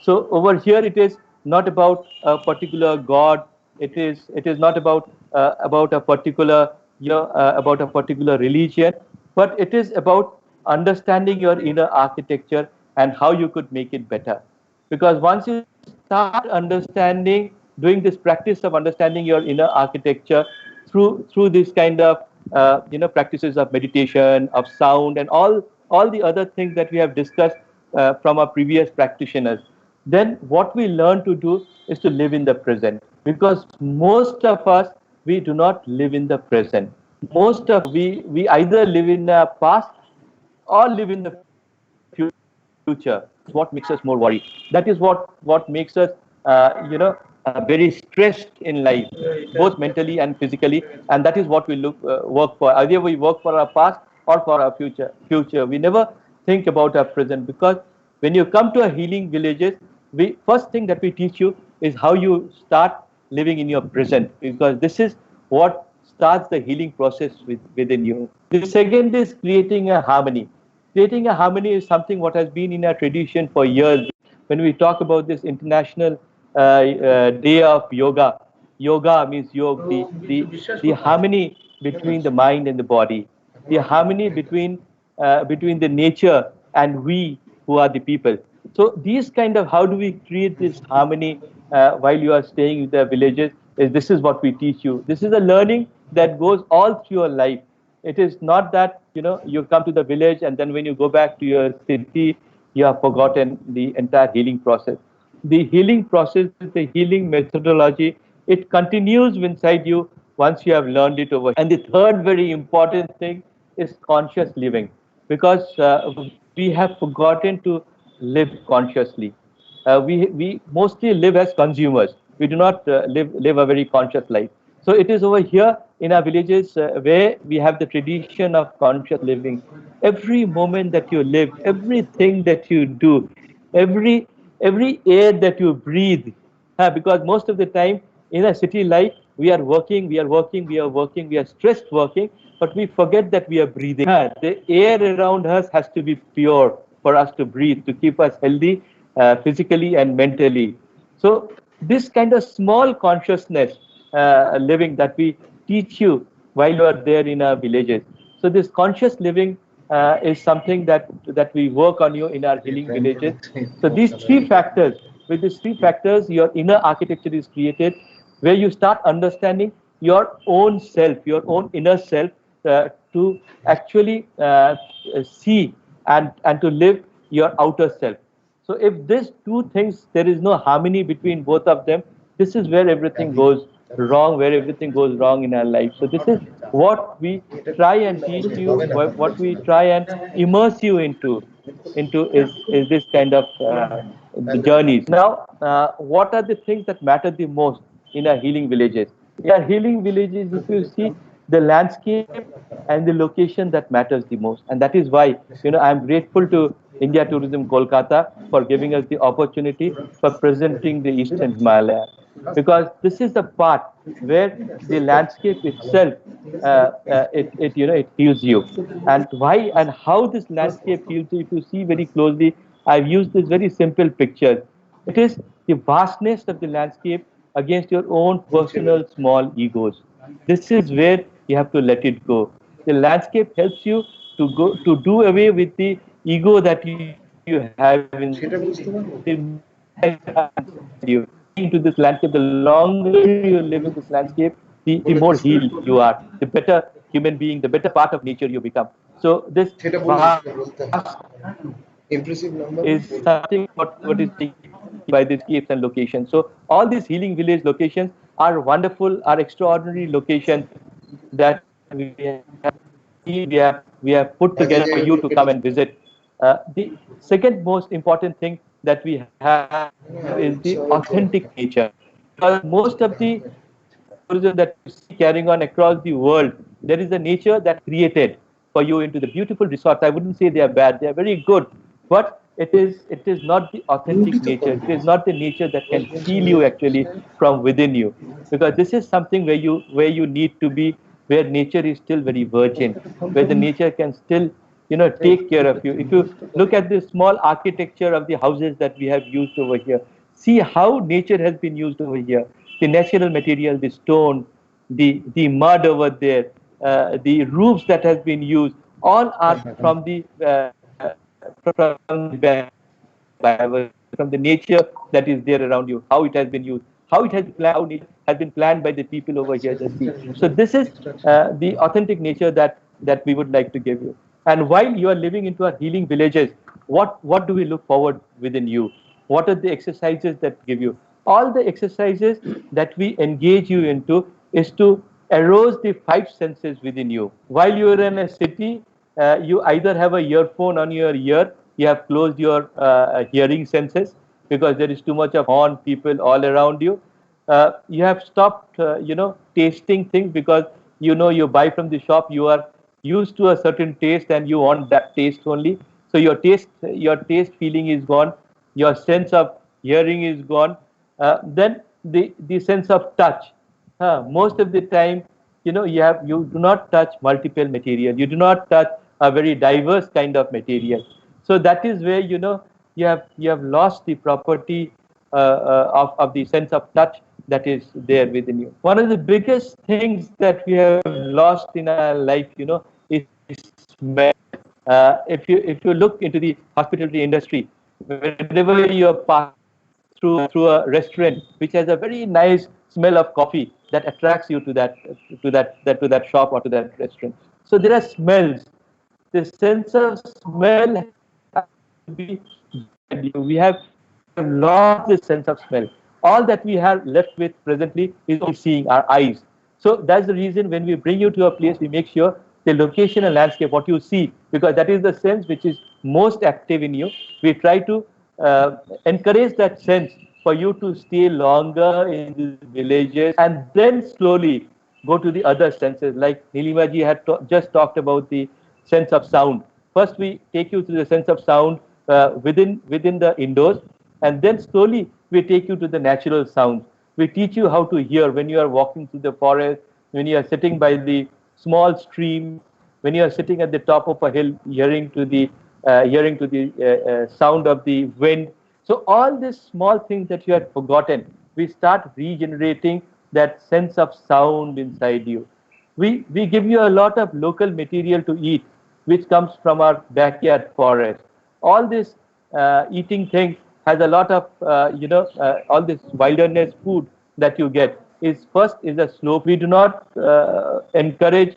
So over here, it is not about a particular god. It is not about a particular about a particular religion, but it is about understanding your inner architecture and how you could make it better. Because once you start understanding, doing this practice of understanding your inner architecture through this kind of practices of meditation, of sound, and all the other things that we have discussed from our previous practitioners, then what we learn to do is to live in the present. Because most of us, we do not live in the present. Most of we either live in the past or live in the future. What makes us more worried? That is what makes us very stressed in life, both mentally and physically. And that is what we work for. Either we work for our past or for our future. We never think about our present. Because when you come to our healing villages, first thing that we teach you is how you start living in your present, because this is what starts the healing process within you. The second is creating a harmony. Creating a harmony is something what has been in our tradition for years. When we talk about this international day of yoga, yoga means yoga, the harmony between the mind and the body, the harmony between the nature and we who are the people. So these kind of, how do we create this harmony while you are staying in the villages, this is what we teach you. This is a learning that goes all through your life. It is not that you come to the village and then when you go back to your city, you have forgotten the entire healing process. The healing process, the healing methodology, it continues inside you once you have learned it over. And the third very important thing is conscious living, because we have forgotten to live consciously. We mostly live as consumers. We do not live a very conscious life. So it is over here in our villages where we have the tradition of conscious living. Every moment that you live, everything that you do, every air that you breathe, because most of the time in a city life, we are working, we are stressed working, but we forget that we are breathing. The air around us has to be pure for us to breathe, to keep us healthy physically and mentally. So this kind of small consciousness living that we teach you while you are there in our villages. So this conscious living is something that we work on you in our healing villages. So these three factors, with these three factors, your inner architecture is created, where you start understanding your own self, your own inner self, to actually see and to live your outer self. So if these two things, there is no harmony between both of them, this is where everything goes wrong, in our life. So this is what we try and teach you, what we try and immerse you into is this kind of the journeys. Now, what are the things that matter the most in our healing villages? In our healing villages, if you see, the landscape and the location that matters the most. And that is why, I'm grateful to India Tourism Kolkata for giving us the opportunity for presenting the Eastern Himalaya. Because this is the part where the landscape itself, it heals you. And why and how this landscape heals you, if you see very closely, I've used this very simple picture. It is the vastness of the landscape against your own personal small egos. This is where you have to let it go. The landscape helps you to do away with the ego that you have you into this landscape. The longer you live in this landscape, the more healed you are, the better human being, the better part of nature you become. So this is something what is by these caves and locations. So all these healing village locations are wonderful, are extraordinary locations that we have put together for you to come and visit. The second most important thing that we have is the authentic nature. Because most of the tourism that you see carrying on across the world, there is a nature that created for you into the beautiful resorts. I wouldn't say they are bad; they are very good, but it is not the authentic nature. It is not the nature that can heal you actually from within you, because this is something where you need to be, where nature is still very virgin, where the nature can still take care of you. If you look at the small architecture of the houses that we have used over here, see how nature has been used over here. The natural material, the stone, the mud over there, the roofs that has been used, all are from the from the nature that is there around you, how it has been used, how it has planned, how it has been planned by the people over here. Just see. So this is the authentic nature that we would like to give you. And while you are living into our healing villages, what do we look forward within you? What are the exercises that give you? All the exercises that we engage you into is to arouse the five senses within you. While you are in a city, you either have a earphone on your ear, you have closed your hearing senses because there is too much of horn people all around you. You have stopped, tasting things because you buy from the shop, you are used to a certain taste and you want that taste only. So your taste feeling is gone, your sense of hearing is gone. Then the sense of touch. Most of the time, you do not touch multiple material. You do not touch a very diverse kind of material. So that is where you have lost the property of the sense of touch that is there within you. One of the biggest things that we have lost in our life, is smell. If you look into the hospitality industry, whenever you pass through a restaurant which has a very nice smell of coffee, that attracts you to that shop or to that restaurant. So there are smells. The sense of smell has to be, we have lost the sense of smell. All that we have left with presently is only seeing, our eyes. So that's the reason when we bring you to a place, we make sure the location and landscape, what you see, because that is the sense which is most active in you. We try to encourage that sense for you to stay longer in these villages and then slowly go to the other senses. Like Nilima ji had just talked about the sense of sound. First, we take you to the sense of sound within the indoors, and then slowly we take you to the natural sounds. We teach you how to hear when you are walking through the forest, when you are sitting by the small stream, when you are sitting at the top of a hill, hearing to the sound of the wind. So all these small things that you had forgotten, we start regenerating that sense of sound inside you. We give you a lot of local material to eat, which comes from our backyard forest. All this eating thing has a lot of all this wilderness food that you get is a slope. We do not encourage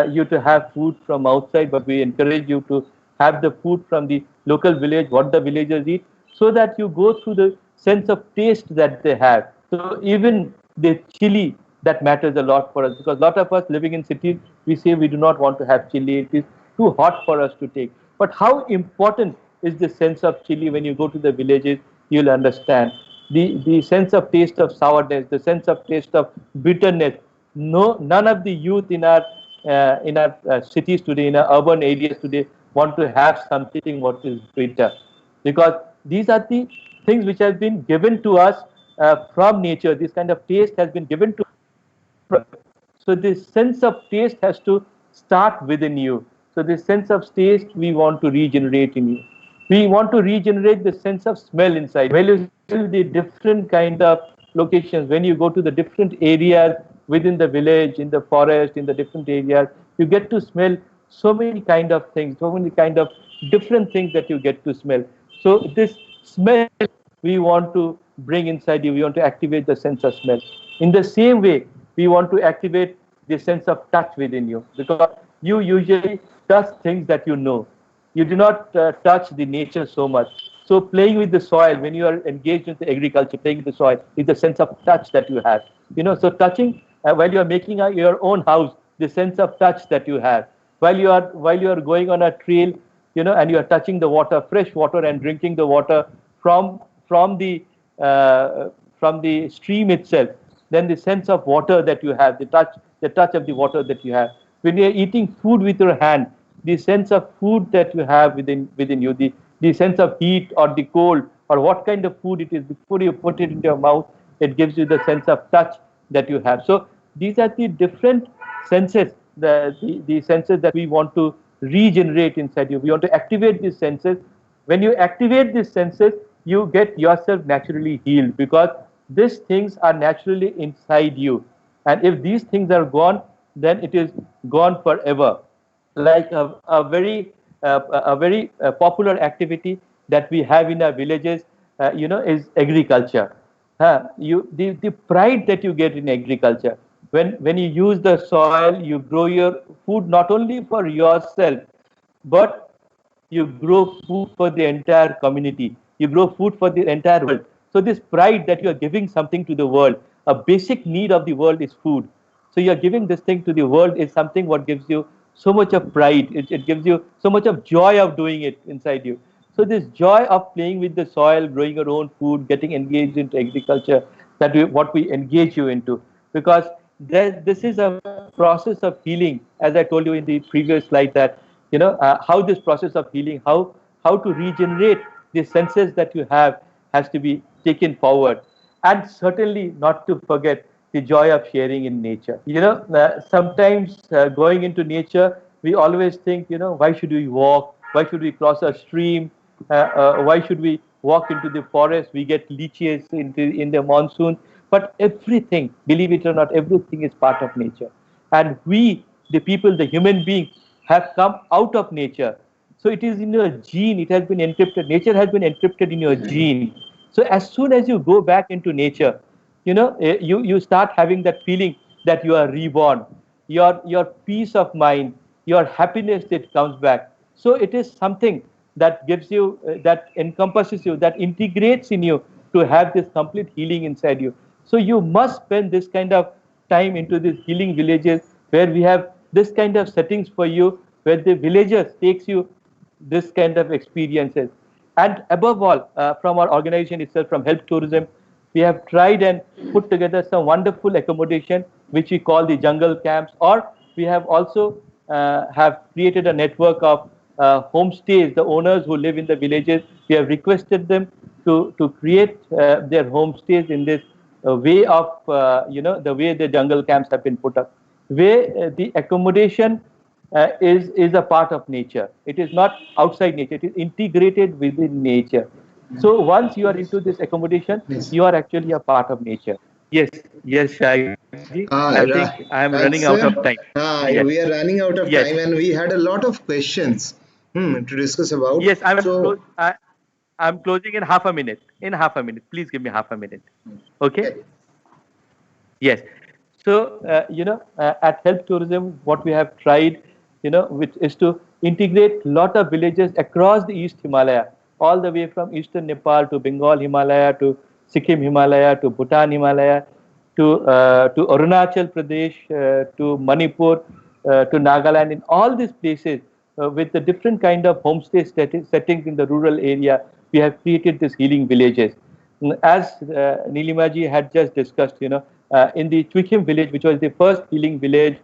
you to have food from outside, but we encourage you to have the food from the local village, what the villagers eat, so that you go through the sense of taste that they have. So even the chili, that matters a lot for us, because a lot of us living in cities, we say we do not want to have chili. It is too hot for us to take. But how important is the sense of chili? When you go to the villages, you'll understand the sense of taste of sourness, the sense of taste of bitterness, none of the youth in our cities today, in our urban areas today, want to have something what is better, because these are the things which have been given to us from nature. This kind of taste has been given to us. So this sense of taste has to start within you. So this sense of taste we want to regenerate in you. We want to regenerate the sense of smell inside. When you see the different kind of locations, when you go to the different areas within the village, in the forest, in the different areas, you get to smell so many kind of things, so many kind of different things that you get to smell. So this smell we want to bring inside you. We want to activate the sense of smell. In the same way, we want to activate the sense of touch within you, because you usually touch things that you know. You do not touch the nature so much. So playing with the soil, when you are engaged in the agriculture, playing with the soil is the sense of touch that you have. So touching while you are making your own house, the sense of touch that you have. While you are going on a trail, and you are touching the water, fresh water, and drinking the water from from the uh, from the stream itself, then the sense of water that you have, the touch of the water that you have. When you are eating food with your hand, the sense of food that you have within you, the sense of heat or the cold or what kind of food it is before you put it into your mouth, it gives you the sense of touch that you have. So these are the different senses, the senses that we want to regenerate inside you. We want to activate these senses. When you activate these senses, you get yourself naturally healed, because these things are naturally inside you. And if these things are gone, then it is gone forever. Like a very popular activity that we have in our villages, is agriculture. The pride that you get in agriculture, when you use the soil, you grow your food not only for yourself, but you grow food for the entire community. You grow food for the entire world. So this pride that you are giving something to the world, a basic need of the world is food. So you are giving this thing to the world is something what gives you so much of pride. It gives you so much of joy of doing it inside you. So this joy of playing with the soil, growing your own food, getting engaged into agriculture, what we engage you into, because this is a process of healing, as I told you in the previous slide, that how this process of healing, how to regenerate the senses that you have, has to be taken forward. And certainly not to forget the joy of sharing in nature. Sometimes going into nature, we always think, why should we walk? Why should we cross a stream? Why should we walk into the forest? We get leeches in the monsoon. But everything, believe it or not, everything is part of nature. And we, the people, the human beings, have come out of nature. So it is in your gene, it has been encrypted. Nature has been encrypted in your gene. So as soon as you go back into nature, you start having that feeling that you are reborn. Your peace of mind, your happiness, that comes back. So it is something that gives you, that encompasses you, that integrates in you, to have this complete healing inside you. So you must spend this kind of time into these healing villages, where we have this kind of settings for you, where the villagers takes you this kind of experiences. And above all, from our organization itself, from Help Tourism, we have tried and put together some wonderful accommodation, which we call the jungle camps, or we have also have created a network of homestays. The owners who live in the villages, we have requested them to create their homestays in this way of, the way the jungle camps have been put up, where the accommodation is a part of nature. It is not outside nature, it is integrated within nature. So once you are into this accommodation, Yes. you are actually a part of nature. Yes, yes, Shahid ji. I think I am Right, running out sir. of time. Yes, We are running out of yes, time, and we had a lot of questions to discuss about. yes. So, I'm closing in half a minute. In half a minute, please give me half a minute. Okay. okay. Yes. So, at Help Tourism, what we have tried, which is to integrate lot of villages across the East Himalaya, all the way from Eastern Nepal to Bengal Himalaya to Sikkim Himalaya to Bhutan Himalaya to Arunachal Pradesh to Manipur to Nagaland. In all these places, with the different kind of homestay settings in the rural area, we have created these healing villages. As Nilima ji had just discussed, in the Twikim village, which was the first healing village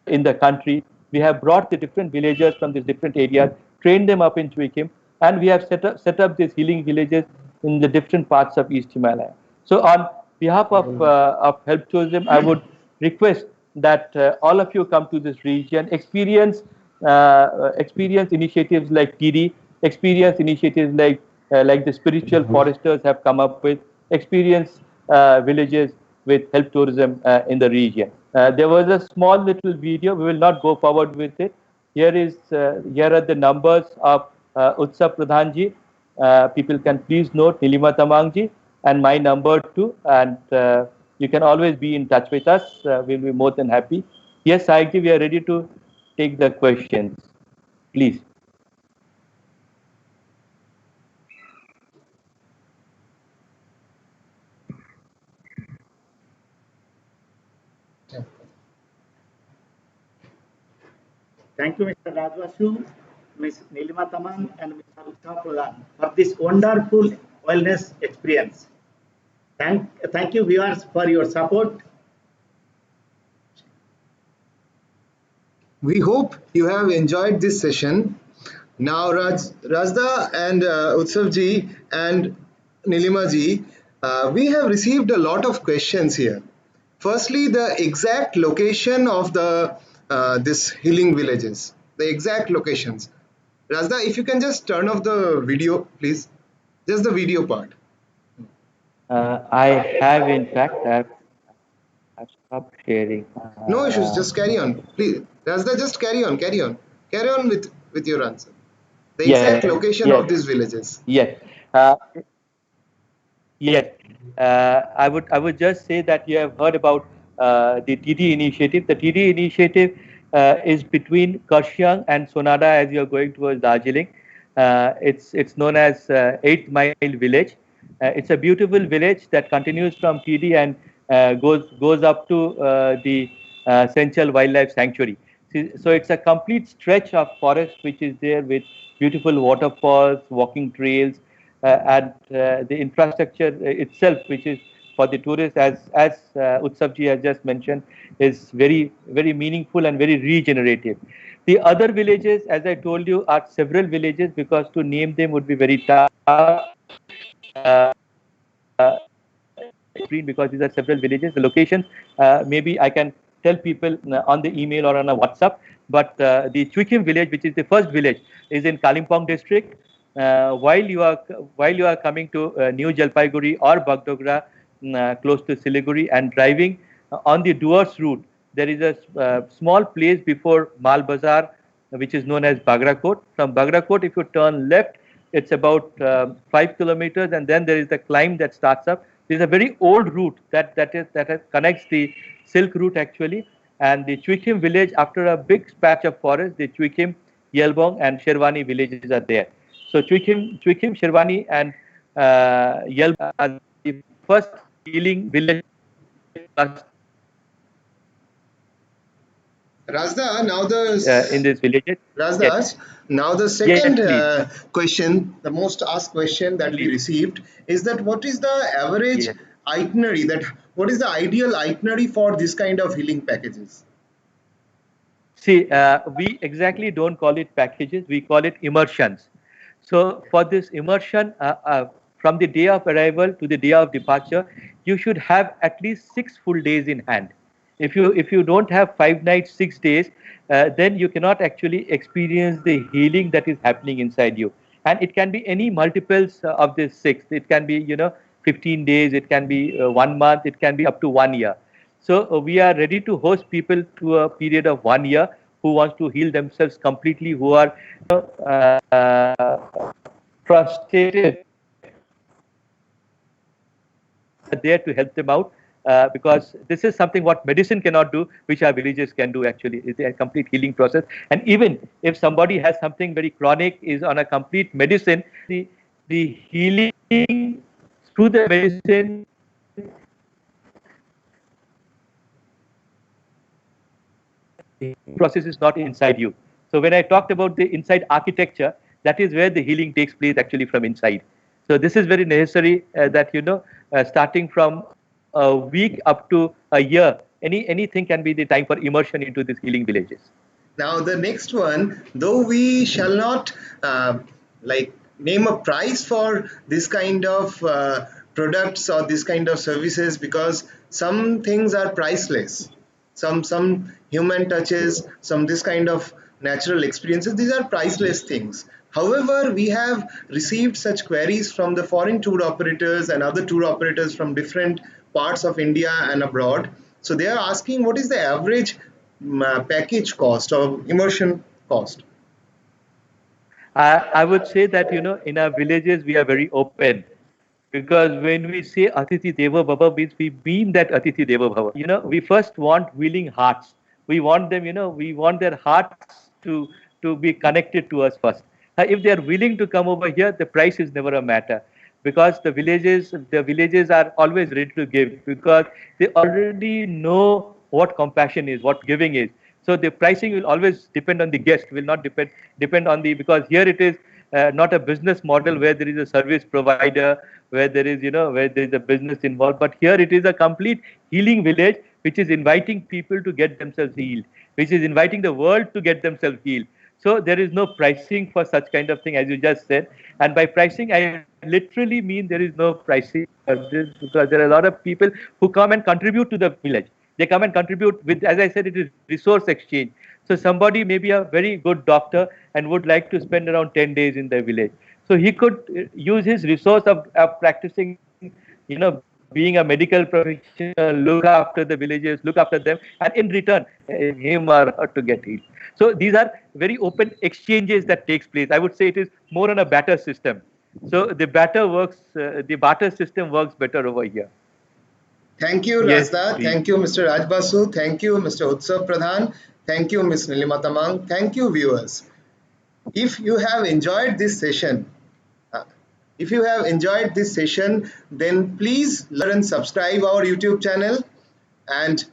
in the country. We have brought the different villagers from these different areas, trained them up in Twikim, and we have set up these healing villages in the different parts of East Himalaya. So on behalf of Help Tourism, I would request that all of you come to this region, experience initiatives like TD, experience initiatives like the spiritual foresters have come up with, experience villages with Help Tourism in the region. There was a small little video. We will not go forward with it. Here are the numbers of Utsav Pradhanji. People can please note Nilima Tamangji and my number too. And you can always be in touch with us. We'll be more than happy. Yes, Sahikji, we are ready to take the questions. Please. Thank you, Mr. Rajvasu, Ms. Nilima Tamang, and Mr. Utsav Pradhan for this wonderful wellness experience. Thank you, viewers, for your support. We hope you have enjoyed this session. Now, Rajda and Utsav ji and Nilima ji, we have received a lot of questions here. Firstly, the exact location of the this healing villages, the exact locations. Rajda, if you can just turn off the video, please, just the video part. I have, in fact, I've stopped sharing. No issues, just carry on, please. Rajda, just carry on with your answer. The exact location of these villages. Yes. Yes. I would just say that you have heard about the TD initiative. The TD initiative is between Karshiang and Sonada as you are going towards Darjeeling. It's known as 8th Mile Village. It's a beautiful village that continues from TD and goes up to the Senchal Wildlife Sanctuary. So it's a complete stretch of forest which is there with beautiful waterfalls, walking trails, and the infrastructure itself, which is for the tourists, as Utsavji has just mentioned, is very, very meaningful and very regenerative. The other villages, as I told you, are several villages because to name them would be very tough. Because these are several villages. The locations, maybe I can tell people on the email or on a WhatsApp. But the Twikim village, which is the first village, is in Kalimpong district. While you are coming to New Jalpaiguri or Bagdogra, close to Siliguri, and driving on the Duars route, there is a small place before Mal Bazar, which is known as Bagrakot. From Bagrakot, if you turn left, it's about 5 kilometers, and then there is the climb that starts up. This is a very old route that connects the Silk route actually, and the Twikim village, after a big patch of forest, the Twikim, Yelbong, and Sherwani villages are there. So Twikim, Sherwani, and Yelbong are the first healing village. Rajda, now the in this village. Rajda, Yes. now the second Yes, question, the most asked question that we received is that what is the average Yes. itinerary, that what is the ideal itinerary for this kind of healing packages? See, we exactly don't call it packages, we call it immersions. So for this immersion, from the day of arrival to the day of departure, you should have at least 6 full days in hand. If you don't have 5 nights, 6 days, then you cannot actually experience the healing that is happening inside you. And it can be any multiples of this 6. It can be 15 days, it can be 1 month, it can be up to 1 year. So we are ready to host people to a period of 1 year who wants to heal themselves completely, who are frustrated, there to help them out. Because this is something what medicine cannot do, which our villages can do actually. It's a complete healing process. And even if somebody has something very chronic, is on a complete medicine, the healing through the medicine process is not inside you. So when I talked about the inside architecture, that is where the healing takes place actually from inside. So this is very necessary that starting from a week up to a year. Anything can be the time for immersion into these healing villages. Now the next one, though we shall not like name a price for this kind of products or this kind of services, because some things are priceless. Some human touches, some this kind of natural experiences, these are priceless things. However, we have received such queries from the foreign tour operators and other tour operators from different parts of India and abroad. So they are asking, what is the average package cost or immersion cost? I would say that, in our villages, we are very open. Because when we say Atithi Deva Bhava, we mean that Atithi Deva Bhava. We first want willing hearts. We want them, we want their hearts to be connected to us first. If they are willing to come over here, the price is never a matter. Because the villages are always ready to give, because they already know what compassion is, what giving is. So the pricing will always depend on the guest, will not depend on the, because here it is not a business model where there is a service provider, where there is, where there is a business involved. But here it is a complete healing village, which is inviting people to get themselves healed, which is inviting the world to get themselves healed. So there is no pricing for such kind of thing, as you just said. And by pricing, I literally mean there is no pricing for this, because there are a lot of people who come and contribute to the village. They come and contribute with, as I said, it is resource exchange. So somebody may be a very good doctor and would like to spend around 10 days in the village. So he could use his resource of practicing, being a medical professional, look after the villages, look after them, and in return, him or her to get healed. So these are very open exchanges that takes place. I would say it is more on a barter system. So the barter system works better over here. Thank you, Yes, Rajda. please. Thank you, Mr. Raj Basu. Thank you, Mr. Utsav Pradhan. Thank you, Ms. Nilima Tamang. Thank you, viewers. If you have enjoyed this session, then please learn and subscribe our YouTube channel, and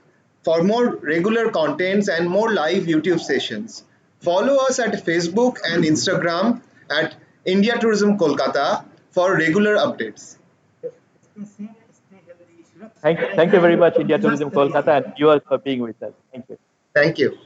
for more regular contents and more live YouTube sessions, follow us at Facebook and Instagram at India Tourism Kolkata for regular updates. Stay safe, stay healthy. Thank you very much, India Tourism Kolkata, and you all for being with us. Thank you. Thank you.